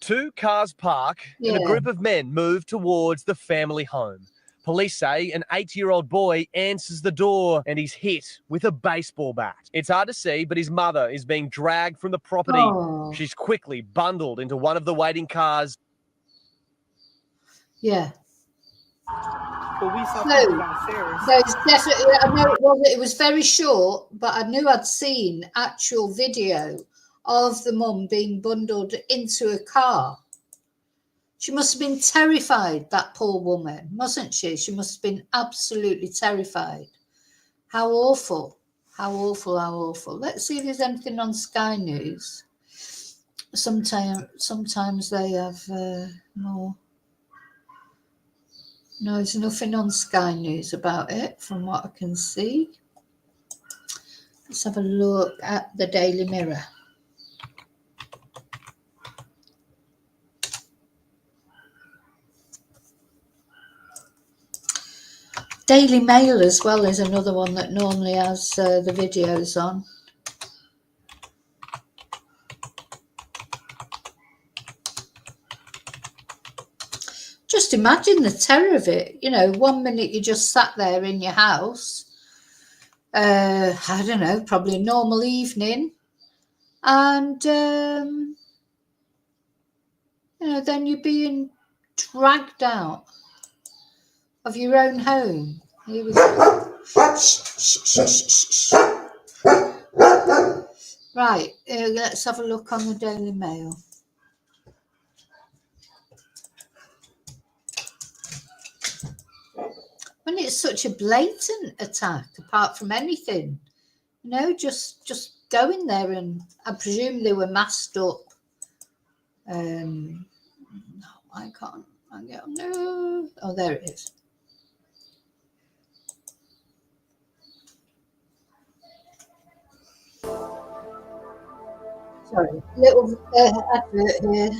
2 cars park and a group of men move towards the family home. Police say an 8-year-old boy answers the door and he's hit with a baseball bat. It's hard to see, but his mother is being dragged from the property.
Oh.
She's quickly bundled into one of the waiting cars.
Yeah.
But we saw
No,
people downstairs.
there's definitely, I know it was very short, but I knew I'd seen actual video of the mum being bundled into a car. She must have been terrified, that poor woman, mustn't she? She must have been absolutely terrified. How awful, how awful, how awful. Let's see if there's anything on Sky News. Sometimes they have more. No, there's nothing on Sky News about it from what I can see. Let's have a look at the Daily Mirror. Daily Mail as well is another one that normally has the videos on. Just imagine the terror of it. You know, 1 minute you just sat there in your house, I don't know, probably a normal evening, and, you know, then you're being dragged out of your own home. Here we go. Right, let's have a look on the Daily Mail. When it's such a blatant attack, apart from anything, you know, just going there, and I presume they were masked up. No, I can't. No. Oh, there it is. Sorry, little advert here.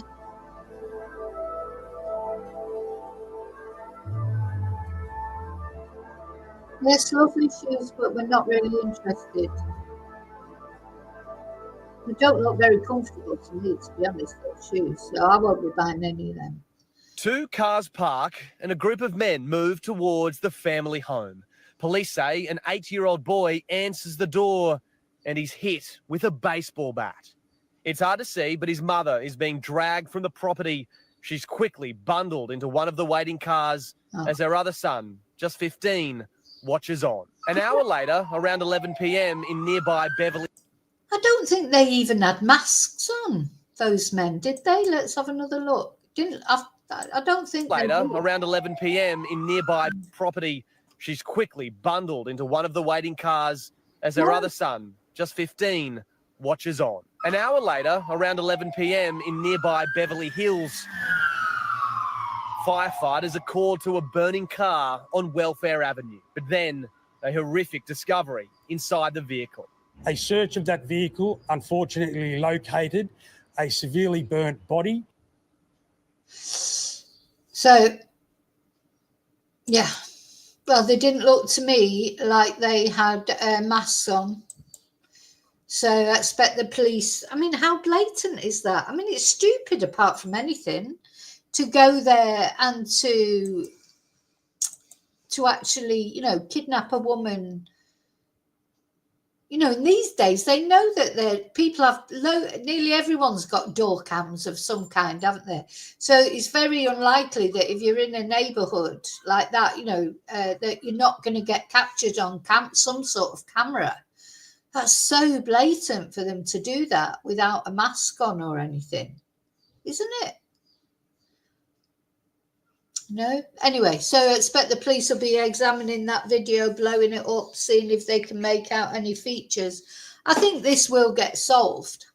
Yes, lovely shoes, but we're not really interested. They don't look very comfortable to me, to be honest, those shoes, so I won't be buying any of them.
2 cars park and a group of men move towards the family home. Police say an 8-year-old boy answers the door and he's hit with a baseball bat. It's hard to see, but his mother is being dragged from the property. She's quickly bundled into one of the waiting cars as her other son, just 15, watches on. An hour later, around 11 p.m. in nearby Beverly...
I don't think they even had masks on, those men, did they? Let's have another look. I don't think
Later, around 11 p.m. in nearby property, she's quickly bundled into one of the waiting cars as her other son, just 15, watches on. An hour later, around 11 p.m. in nearby Beverly Hills, firefighters are called to a burning car on Welfare Avenue. But then, a horrific discovery inside the vehicle.
A search of that vehicle unfortunately located a severely burnt body.
So, yeah. Well, they didn't look to me like they had masks on. So I expect the police, I mean, how blatant is that? I mean, it's stupid apart from anything to go there and to actually, you know, kidnap a woman. You know, in these days, they know that people have nearly everyone's got door cams of some kind, haven't they? So it's very unlikely that if you're in a neighborhood like that, you know, that you're not going to get captured on some sort of camera. That's so blatant for them to do that without a mask on or anything, isn't it? No. Anyway, so I expect the police will be examining that video, blowing it up, seeing if they can make out any features. I think this will get solved.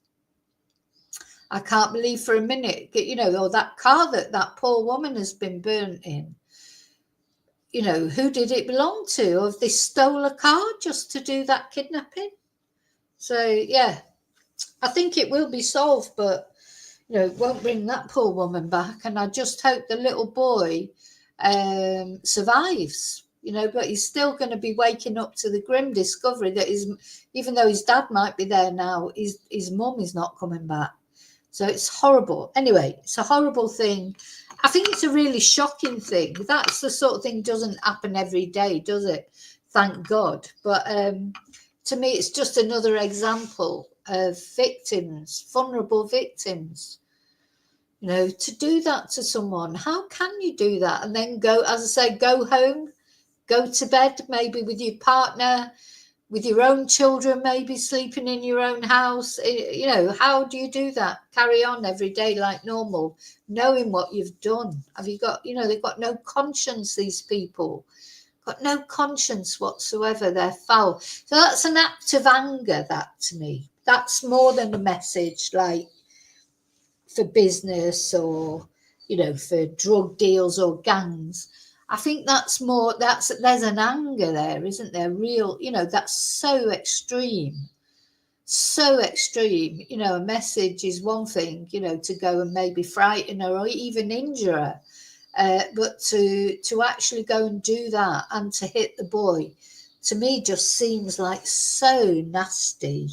I can't believe for a minute, you know, or that car that poor woman has been burnt in. You know, who did it belong to? Or if they stole a car just to do that kidnapping? So, yeah, I think it will be solved, but, you know, it won't bring that poor woman back. And I just hope the little boy survives, you know, but he's still going to be waking up to the grim discovery that even though his dad might be there now, his mum is not coming back. So it's horrible. Anyway, it's a horrible thing. I think it's a really shocking thing. That's the sort of thing doesn't happen every day, does it? Thank God. But to me, it's just another example of victims, vulnerable victims. You know, to do that to someone, how can you do that? And then go, as I say, go home, go to bed, maybe with your partner, with your own children, maybe sleeping in your own house. You know, how do you do that? Carry on every day like normal, knowing what you've done. Have you got, you know, they've got no conscience, these people. Got no conscience whatsoever. They're foul. So that's an act of anger, that to me. That's more than a message like for business or, you know, for drug deals or gangs. I think that's more, there's an anger there, isn't there? Real, you know, that's so extreme. So extreme. You know, a message is one thing, you know, to go and maybe frighten her or even injure her. But to actually go and do that and to hit the boy, to me, just seems like so nasty.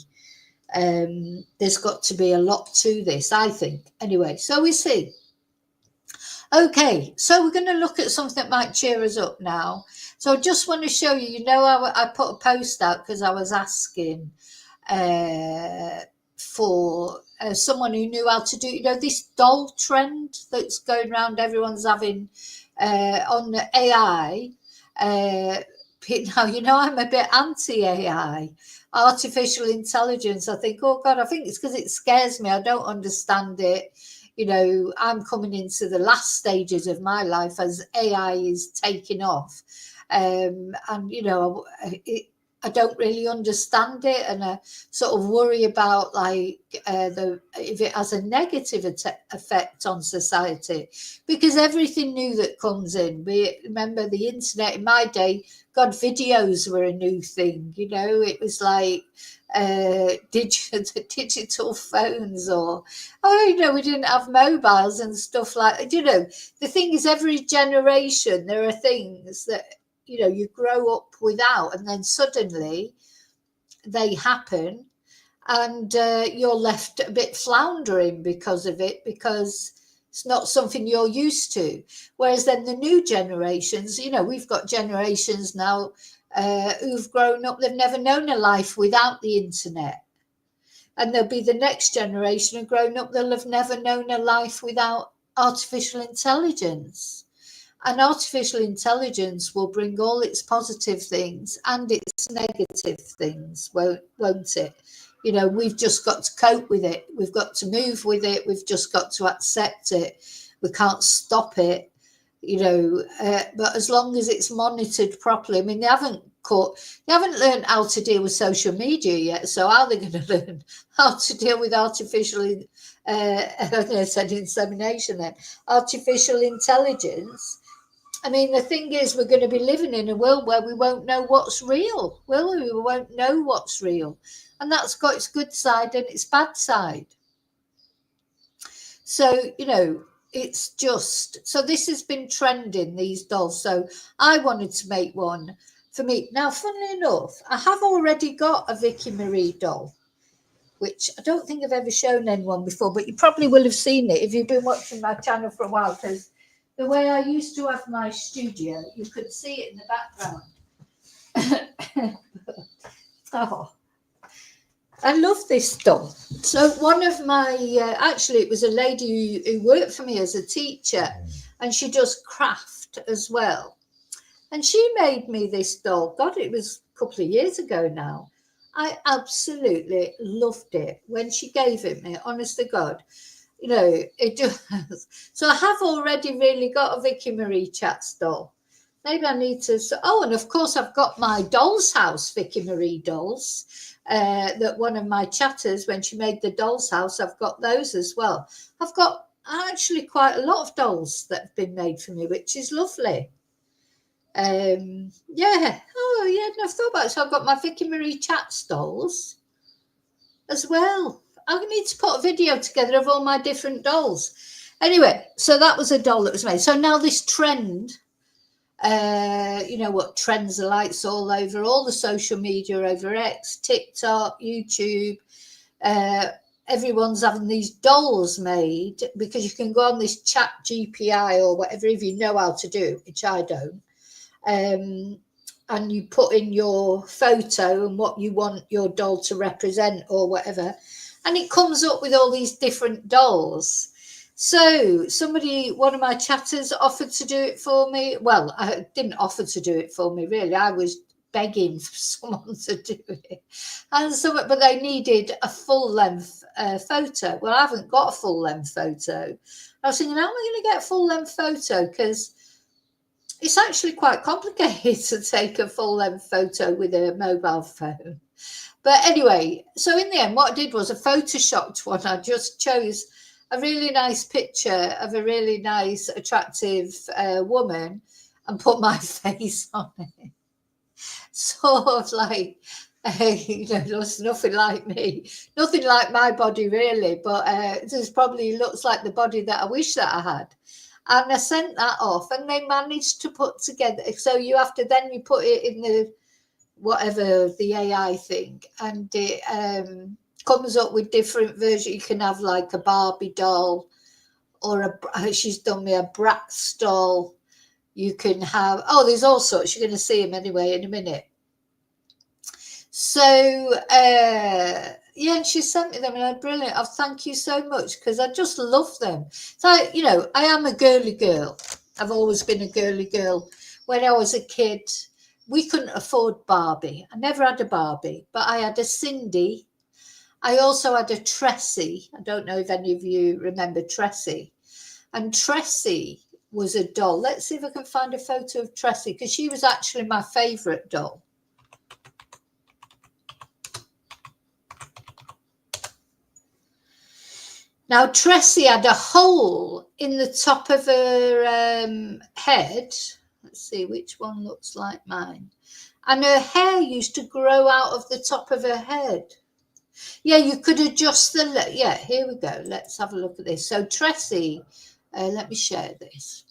There's got to be a lot to this, I think. Anyway, so we see. Okay, so we're going to look at something that might cheer us up now. So I just want to show you, you know, I put a post out because I was asking for someone who knew how to do, you know, this doll trend that's going around, everyone's having on AI. Now, you know, I'm a bit anti-AI, artificial intelligence. I think, oh God, I think it's because it scares me. I don't understand it. You know, I'm coming into the last stages of my life as AI is taking off. And, you know, I don't really understand it, and I sort of worry about like if it has a negative effect on society, because everything new that comes in, remember the internet in my day, God, videos were a new thing, you know, it was like digital phones or, oh, you know, we didn't have mobiles and stuff like that. You know, the thing is, every generation there are things that, you know, you grow up without, and then suddenly they happen, and you're left a bit floundering because of it, because it's not something you're used to. Whereas then the new generations, you know, we've got generations now who've grown up, they've never known a life without the internet. And there'll be the next generation who've grown up, they'll have never known a life without artificial intelligence. And artificial intelligence will bring all its positive things and its negative things, won't it? You know, we've just got to cope with it. We've got to move with it. We've just got to accept it. We can't stop it, you know, but as long as it's monitored properly. I mean, they haven't caught. They haven't learned how to deal with social media yet. So how are they going to learn how to deal with artificial I said insemination then, artificial intelligence? I mean, the thing is, we're going to be living in a world where we won't know what's real, will we? We won't know what's real. And that's got its good side and its bad side. So, you know, it's just, so this has been trending, these dolls. So I wanted to make one for me. Now, funnily enough, I have already got a Vicky Marie doll, which I don't think I've ever shown anyone before, but you probably will have seen it if you've been watching my channel for a while, because the way I used to have my studio, you could see it in the background. Oh, I love this doll. So one of my, actually it was a lady who worked for me as a teacher, and she does craft as well. And she made me this doll. God, it was a couple of years ago now. I absolutely loved it when she gave it me, honest to God. You know, it does. So I have already really got a Vicky Marie Chats doll. Maybe I need to. Oh, and of course, I've got my doll's house, Vicky Marie dolls, that one of my chatters, when she made the doll's house, I've got those as well. I've got actually quite a lot of dolls that have been made for me, which is lovely. Yeah. Oh, yeah, I've thought about it. So I've got my Vicky Marie Chats dolls as well. I need to put a video together of all my different dolls. Anyway, so that was a doll that was made. So now this trend, you know what trends are like, it's all over all the social media, over X, TikTok, YouTube. Everyone's having these dolls made because you can go on this chat GPI or whatever, if you know how to do, which I don't. And you put in your photo and what you want your doll to represent or whatever. And it comes up with all these different dolls. So somebody, one of my chatters offered to do it for me. Well, I didn't offer to do it for me, really. I was begging for someone to do it. And but they needed a full-length photo. Well, I haven't got a full-length photo. I was thinking, how am I going to get a full-length photo? Because it's actually quite complicated to take a full-length photo with a mobile phone. But anyway, so in the end, what I did was a photoshopped one. I just chose a really nice picture of a really nice, attractive woman and put my face on it. Sort of like, you know, there's nothing like me, nothing like my body really, but it just probably looks like the body that I wish that I had. And I sent that off and they managed to put together. So you have to, then you put it in the, whatever the AI thing, and it comes up with different versions. You can have like a Barbie doll, or she's done me a Bratz doll. You can have, oh, there's all sorts. You're going to see them anyway in a minute. So yeah, and she sent me them and I'm brilliant. Oh, thank you so much, because I just love them. So, you know, I am a girly girl. I've always been a girly girl. When I was a kid, we couldn't afford Barbie. I never had a Barbie, but I had a Cindy. I also had a Tressie. I don't know if any of you remember Tressie. And Tressie was a doll. Let's see if I can find a photo of Tressie, because she was actually my favourite doll. Now, Tressie had a hole in the top of her head. Let's see which one looks like mine. And her hair used to grow out of the top of her head. Yeah, you could adjust the... Yeah, here we go. Let's have a look at this. So Tressie, let me share this.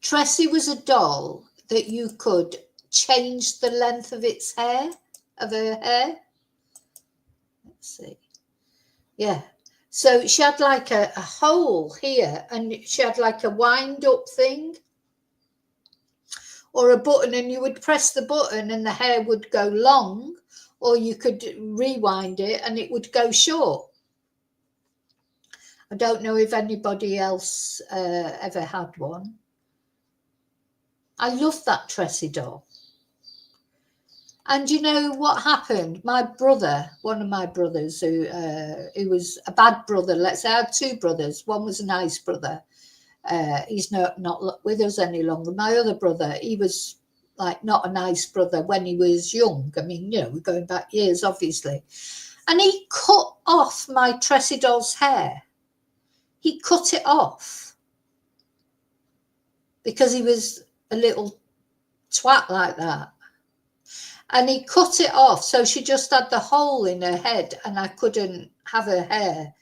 Tressie was a doll that you could change the length of its hair, of her hair. Let's see. Yeah. So she had like a hole here, and she had like a wind up thing or a button, and you would press the button and the hair would go long, or you could rewind it and it would go short. I don't know if anybody else ever had one. I love that Tressie doll. And you know what happened? My brother, one of my brothers, who was a bad brother, let's say I had two brothers. One was a nice brother. He's not with us any longer. My other brother, he was like not a nice brother when he was young. I mean, you know, we're going back years, obviously. And he cut off my Tressie doll's hair. He cut it off because he was a little twat like that. And he cut it off, so she just had the hole in her head, and I couldn't have her hair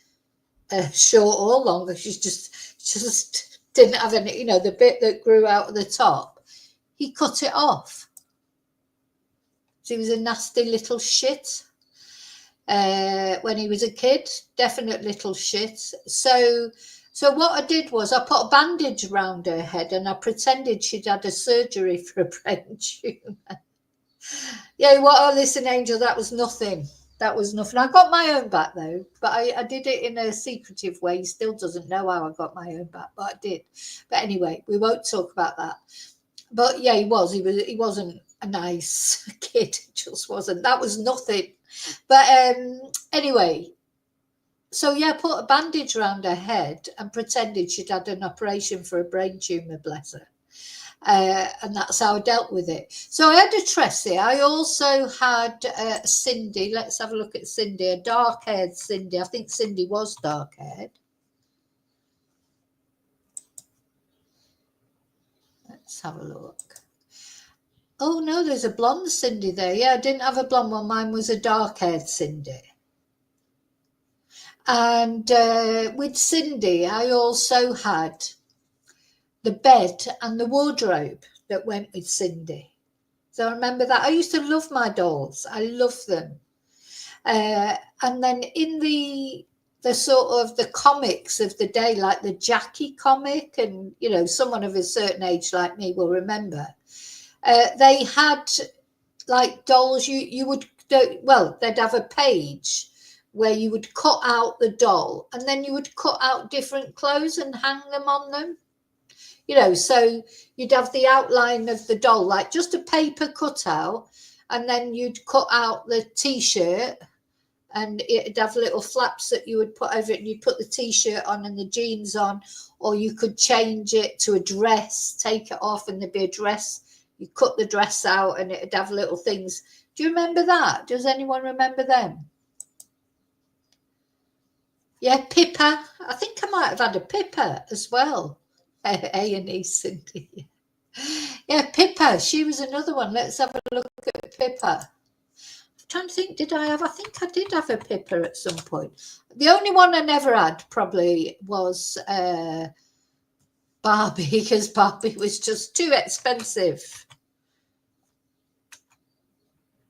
short or longer. She just didn't have any, you know, the bit that grew out of the top. He cut it off. He was a nasty little shit when he was a kid, definite little shit. So what I did was I put a bandage around her head and I pretended she'd had a surgery for a brain tumor. Yeah, well, listen, Angel, that was nothing. That was nothing. I got my own back though, but I did it in a secretive way. He still doesn't know how I got my own back, but I did. But anyway, we won't talk about that. But yeah, he wasn't a nice kid. He just wasn't. That was nothing. But anyway, so yeah, I put a bandage around her head and pretended she'd had an operation for a brain tumor, bless her. And that's how I dealt with it. So I had a Tressie. I also had Cindy. Let's have a look at Cindy, a dark-haired Cindy. I think Cindy was dark-haired. Let's have a look. Oh, no, there's a blonde Cindy there. Yeah, I didn't have a blonde one. Mine was a dark-haired Cindy. And with Cindy, I also had the bed and the wardrobe that went with Cindy. So I remember that. I used to love my dolls. I love them. And then in the sort of the comics of the day, like the Jackie comic, and, you know, someone of a certain age like me will remember, they had like dolls. You would, well, they'd have a page where you would cut out the doll and then you would cut out different clothes and hang them on them. You know, so you'd have the outline of the doll, like just a paper cutout, and then you'd cut out the T-shirt and it'd have little flaps that you would put over it, and you'd put the T-shirt on and the jeans on, or you could change it to a dress, take it off and there'd be a dress. You cut the dress out and it'd have little things. Do you remember that? Does anyone remember them? Yeah, Pippa. I think I might have had a Pippa as well. A&E Cindy. Yeah, Pippa. She was another one. Let's have a look at Pippa. I'm trying to think, did I have? I think I did have a Pippa at some point. The only one I never had probably was Barbie, because Barbie was just too expensive.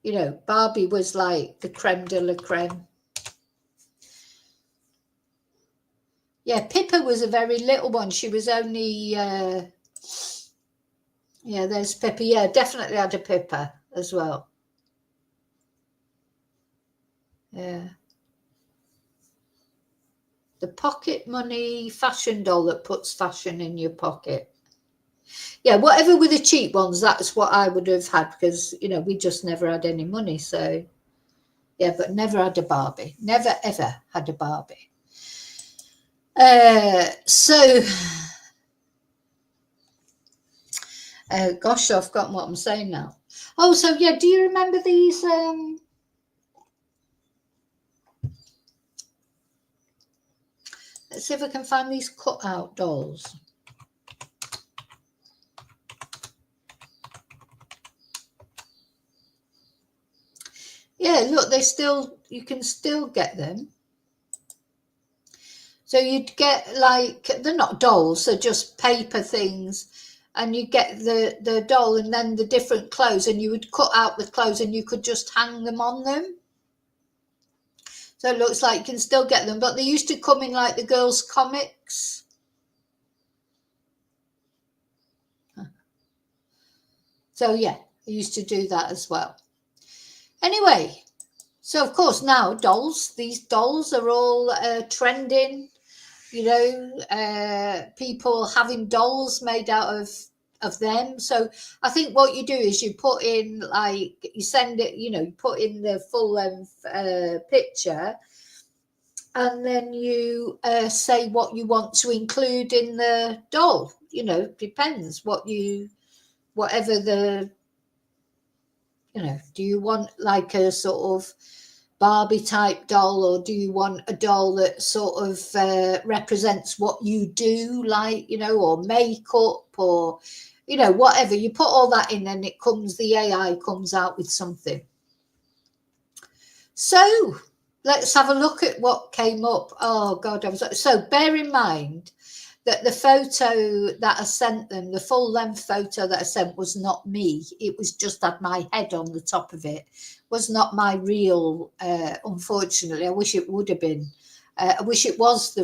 You know, Barbie was like the creme de la creme. Yeah, Pippa was a very little one. She was only, yeah, there's Pippa. Yeah, definitely had a Pippa as well. Yeah. The pocket money fashion doll that puts fashion in your pocket. Yeah, whatever were the cheap ones, that's what I would have had, because, you know, we just never had any money. So, yeah, but never had a Barbie. Never, ever had a Barbie. Gosh, I've forgotten what I'm saying now. Oh, so yeah, do you remember these? Let's see if I can find these cut-out dolls. Yeah, look, you can still get them. So you'd get, like, they're not dolls, they're just paper things, and you get the doll and then the different clothes, and you would cut out the clothes and you could just hang them on them. So it looks like you can still get them, but they used to come in like the girls' comics. So yeah, I used to do that as well. Anyway, so of course now these dolls are all trending. You know, people having dolls made out of them. So I think what you do is you put in, like, you send it, you know, you put in the full length picture, and then you say what you want to include in the doll. You know, depends whatever the, you know, do you want like a sort of Barbie type doll, or do you want a doll that sort of represents what you do, like, you know, or makeup, or, you know, whatever. You put all that in and the AI comes out with something. So let's have a look at what came up. Oh God, so bear in mind that the photo that I sent them, the full length photo that I sent, was not me. It was just had my head on the top of it. Was not my real, unfortunately. I wish it would have been. I wish it was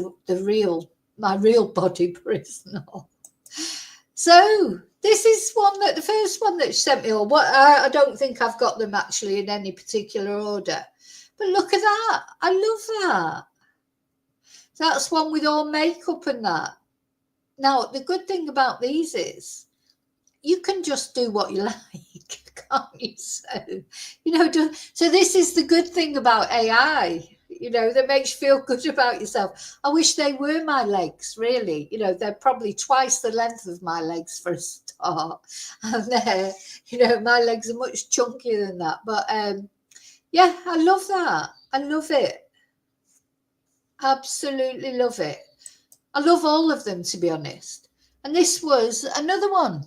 my real body, but it's not. So this is the first one that she sent me. Or what? I don't think I've got them actually in any particular order. But look at that. I love that. That's one with all makeup and that. Now, the good thing about these is you can just do what you like, can't you? So, you know, so this is the good thing about AI, you know, that makes you feel good about yourself. I wish they were my legs, really. You know, they're probably twice the length of my legs for a start. And, you know, my legs are much chunkier than that. But, yeah, I love that. I love it. Absolutely love it. I love all of them, to be honest. And this was another one.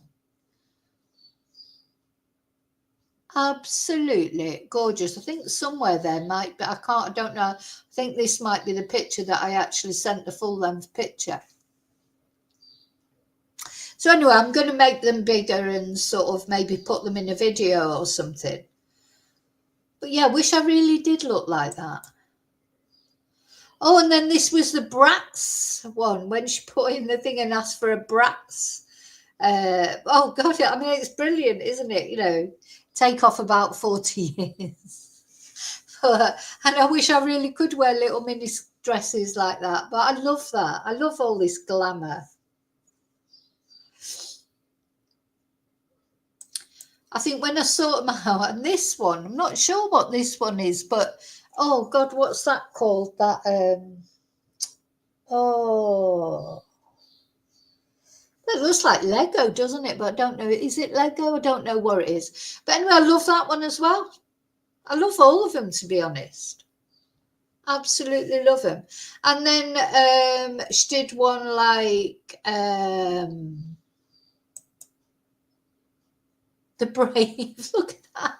Absolutely gorgeous. I think somewhere there might be, I don't know. I think this might be the picture that I actually sent, the full length picture. So anyway, I'm going to make them bigger and sort of maybe put them in a video or something. But yeah, I wish I really did look like that. Oh, and then this was the Bratz one, when she put in the thing and asked for a Bratz. Oh, God, I mean, it's brilliant, isn't it? You know, take off about 40 years. And I wish I really could wear little mini dresses like that. But I love that. I love all this glamour. I think when I sort them out, and this one, I'm not sure what this one is, but oh God, what's that called? That oh, it looks like Lego, doesn't it? But I don't know. Is it Lego? I don't know what it is. But anyway, I love that one as well. I love all of them, to be honest. Absolutely love them. And then she did one like the Brave. Look at that.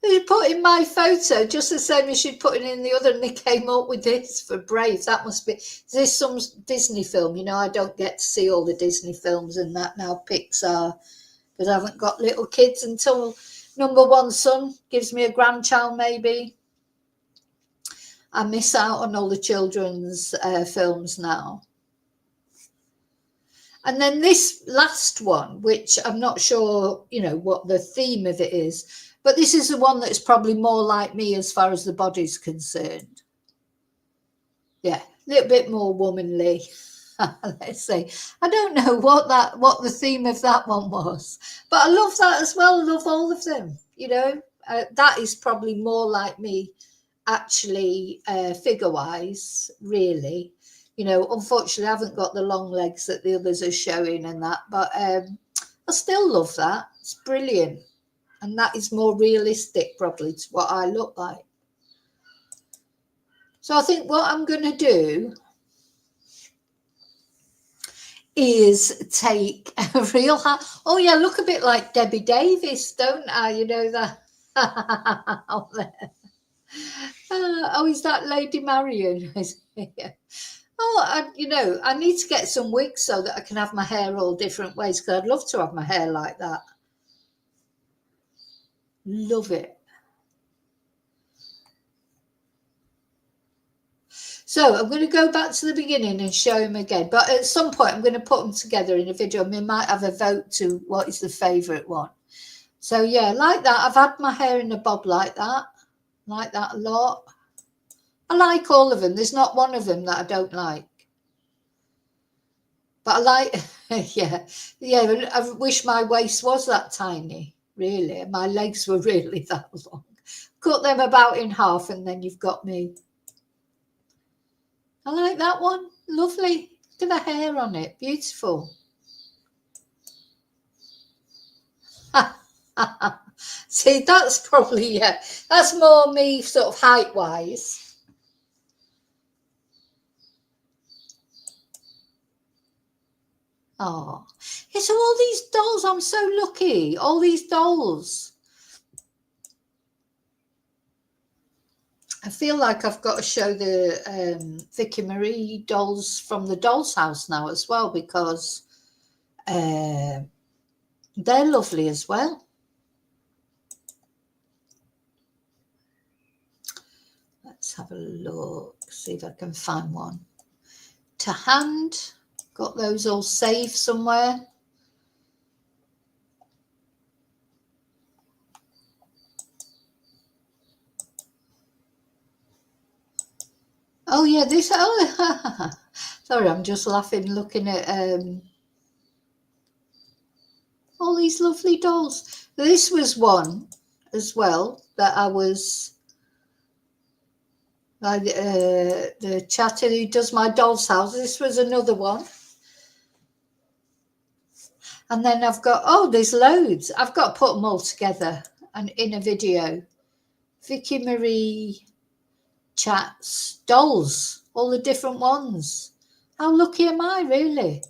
They put in my photo just the same as she'd put it in the other, and they came up with this for Brave. That must be, is this some Disney film? You know, I don't get to see all the Disney films and that now, Pixar, because I haven't got little kids until number one son gives me a grandchild, maybe. I miss out on all the children's films now. And then this last one, which I'm not sure, you know, what the theme of it is, but this is the one that's probably more like me as far as the body's concerned. Yeah, a little bit more womanly. Let's say. I don't know what the theme of that one was, but I love that as well. I love all of them. You know, that is probably more like me, actually, figure-wise, really. You know, unfortunately, I haven't got the long legs that the others are showing and that, but I still love that. It's brilliant. And that is more realistic, probably, to what I look like. So I think what I'm going to do is take a real hat. Oh, yeah, look a bit like Debbie Davis, don't I? You know that. Oh, is that Lady Marion? Oh, you know, I need to get some wigs so that I can have my hair all different ways, because I'd love to have my hair like that. Love it. So I'm going to go back to the beginning and show him again. But at some point, I'm going to put them together in a video. And we might have a vote to what is the favourite one. So, yeah, like that. I've had my hair in a bob like that. Like that a lot. I like all of them. There's not one of them that I don't like. But I like, yeah, I wish my waist was that tiny, really. My legs were really that long. Cut them about in half and then you've got me. I like that one. Lovely. Look at the hair on it. Beautiful. See, that's probably, yeah, that's more me sort of height-wise. Oh, yeah, so all these dolls, I'm so lucky. All these dolls. I feel like I've got to show the Vicky Marie dolls from the doll's house now as well, because they're lovely as well. Let's have a look, see if I can find one. To hand, got those all saved somewhere. Oh yeah, this, oh, sorry, I'm just laughing looking at all these lovely dolls. This was one as well that I was, the chatter who does my doll's house, this was another one. And then I've got, oh, there's loads. I've got to put them all together and in a video. Vicky Marie chats, dolls, all the different ones. How lucky am I, really?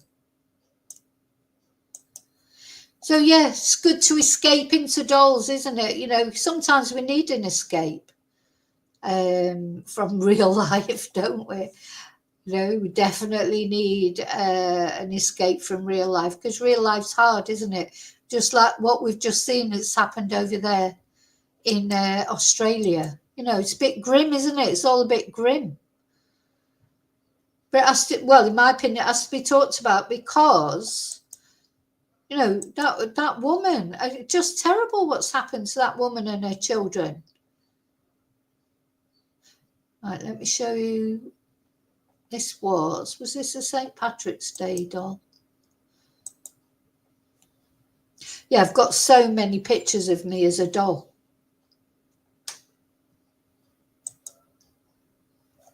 So, yeah, it's good to escape into dolls, isn't it? You know, sometimes we need an escape from real life, don't we? You know, we definitely need an escape from real life, because real life's hard, isn't it? Just like what we've just seen that's happened over there in Australia. You know, it's a bit grim, isn't it? It's all a bit grim. But it has to, well, in my opinion, it has to be talked about, because, you know, that woman, just terrible what's happened to that woman and her children. Right, let me show you. This was this a St. Patrick's Day doll? Yeah, I've got so many pictures of me as a doll.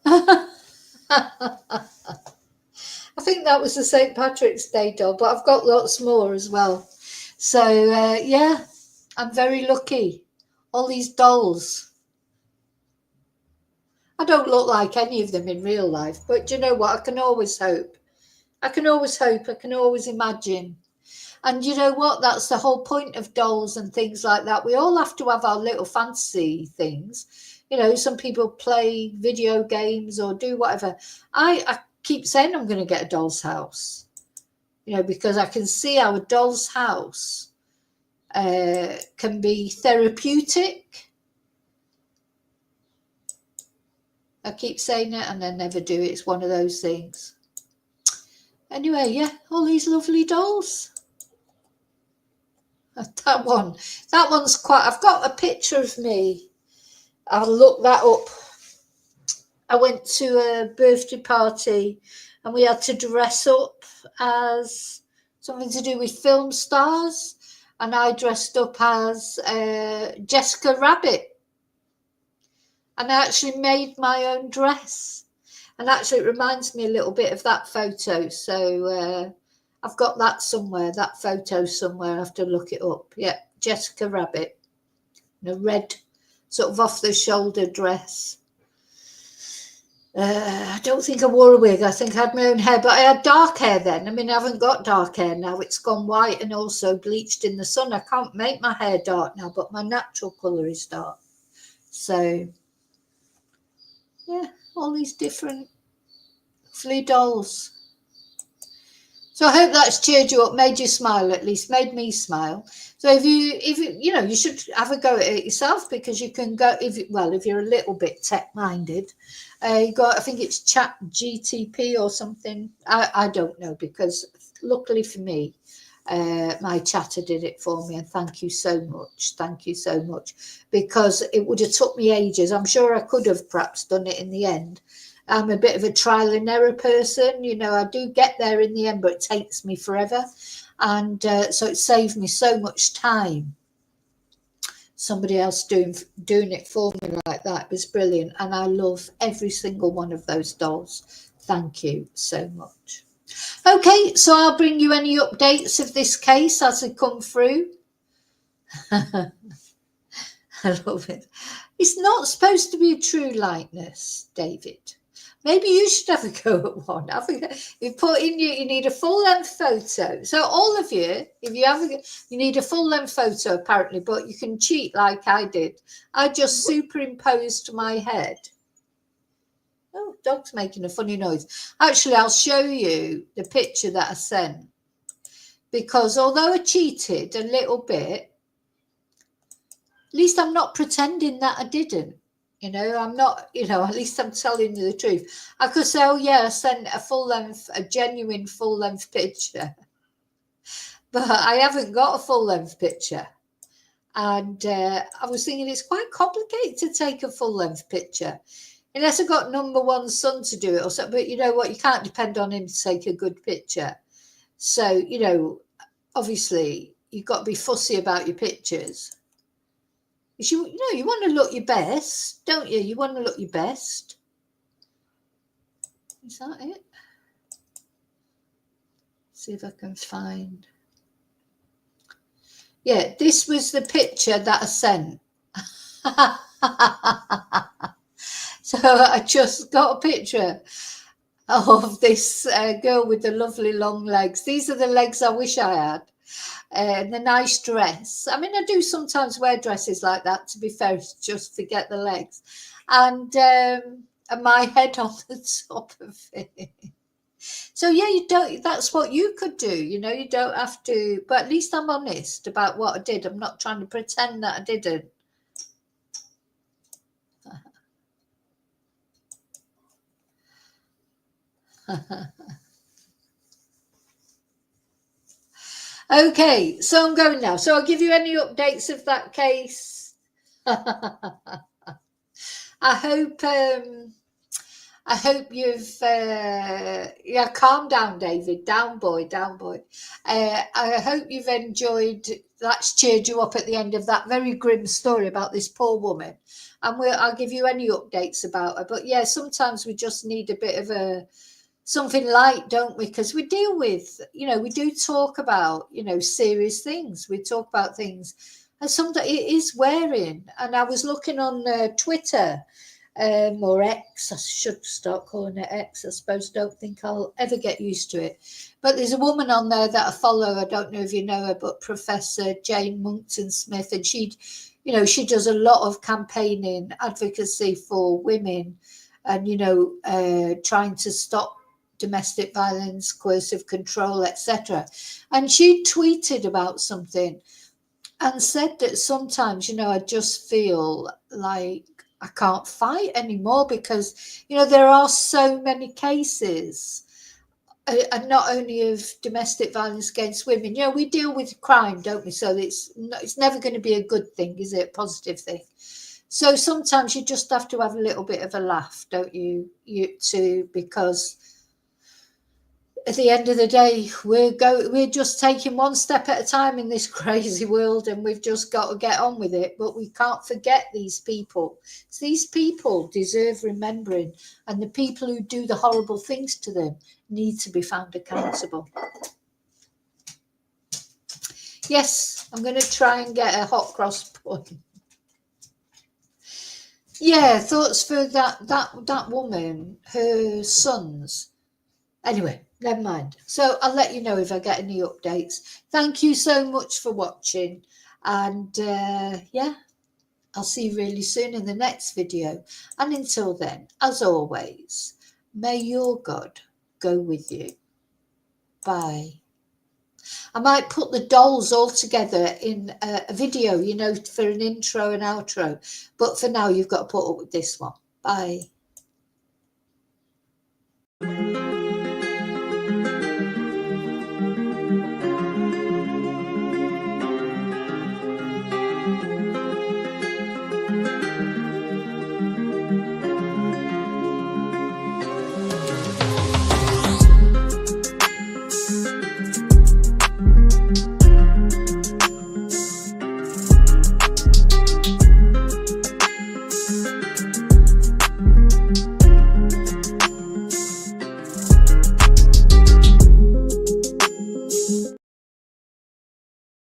I think that was the St. Patrick's Day doll, but I've got lots more as well. So, yeah, I'm very lucky. All these dolls. I don't look like any of them in real life, but do you know what? I can always hope. I can always hope. I can always imagine. And you know what? That's the whole point of dolls and things like that. We all have to have our little fantasy things. You know, some people play video games or do whatever. I keep saying I'm going to get a doll's house, you know, because I can see how a doll's house can be therapeutic. I keep saying it and then never do it. It's one of those things. Anyway, yeah, all these lovely dolls. That one's quite, I've got a picture of me. I'll look that up. I went to a birthday party and we had to dress up as something to do with film stars. And I dressed up as Jessica Rabbit. And I actually made my own dress. And actually, it reminds me a little bit of that photo. So I've got that somewhere, that photo somewhere. I have to look it up. Yeah, Jessica Rabbit. In a red, sort of off-the-shoulder dress. I don't think I wore a wig. I think I had my own hair. But I had dark hair then. I mean, I haven't got dark hair now. It's gone white and also bleached in the sun. I can't make my hair dark now, but my natural colour is dark. So... yeah, all these different lovely dolls. So I hope that's cheered you up, made you smile, at least made me smile. So if you know, you should have a go at it yourself, because you can go, if you're a little bit tech minded, you got, I think it's Chat GTP or something. I don't know, because luckily for me, my chatter did it for me, and thank you so much, because it would have took me ages. I'm sure I could have perhaps done it in the end. I'm a bit of a trial and error person, you know. I do get there in the end, but it takes me forever, and so it saved me so much time. Somebody else doing it for me like that was brilliant, and I love every single one of those dolls. Thank you so much. Okay, so I'll bring you any updates of this case as they come through. I love it. It's not supposed to be a true likeness, David. Maybe you should have a go at one. You put in you need a full-length photo. So all of you, if you have you need a full-length photo apparently, but you can cheat like I did. I just superimposed my head. Oh, dog's making a funny noise. Actually, I'll show you the picture that I sent, because although I cheated a little bit, at least I'm not pretending that I didn't. You know, I'm not, you know, at least I'm telling you the truth. I could say, oh, yeah, I sent a genuine full-length picture. But I haven't got a full-length picture. And I was thinking it's quite complicated to take a full-length picture. Unless I've got number one son to do it or something. But you know what? You can't depend on him to take a good picture. So, you know, obviously, you've got to be fussy about your pictures. You know, you want to look your best, don't you? You want to look your best. Is that it? See if I can find. Yeah, this was the picture that I sent. So I just got a picture of this girl with the lovely long legs. These are the legs I wish I had. And the nice dress. I mean, I do sometimes wear dresses like that, to be fair, just forget the legs. And my head on the top of it. So, yeah, you don't, that's what you could do, you know, you don't have to, but at least I'm honest about what I did. I'm not trying to pretend that I didn't. Okay, so I'm going now. So I'll give you any updates of that case. I hope you've yeah, calm down, David. Down boy. I hope you've enjoyed. That's cheered you up at the end of that very grim story about this poor woman. And I'll give you any updates about her. But yeah, sometimes we just need a bit of something light, don't we? Because we deal with, you know, we do talk about, you know, serious things. We talk about things, and sometimes it is wearing. And I was looking on Twitter, or X. I should start calling it X. I suppose. I don't think I'll ever get used to it. But there's a woman on there that I follow. I don't know if you know her, but Professor Jane Monckton Smith, and she, you know, she does a lot of campaigning, advocacy for women, and, you know, trying to stop domestic violence, coercive control, etc. And she tweeted about something and said that sometimes, you know, I just feel like I can't fight anymore because, you know, there are so many cases, and not only of domestic violence against women. You know, we deal with crime, don't we? So it's never going to be a good thing, is it? A positive thing. So sometimes you just have to have a little bit of a laugh, don't you? Because at the end of the day, we're just taking one step at a time in this crazy world, and we've just got to get on with it. But we can't forget these people. These people deserve remembering, and the people who do the horrible things to them need to be found accountable. Yes, I'm going to try and get a hot cross bun. Yeah, thoughts for that woman, her sons. Anyway, never mind. So I'll let you know if I get any updates. Thank you so much for watching. And yeah, I'll see you really soon in the next video. And until then, as always, may your God go with you. Bye. I might put the dolls all together in a video, you know, for an intro and outro. But for now, you've got to put up with this one. Bye.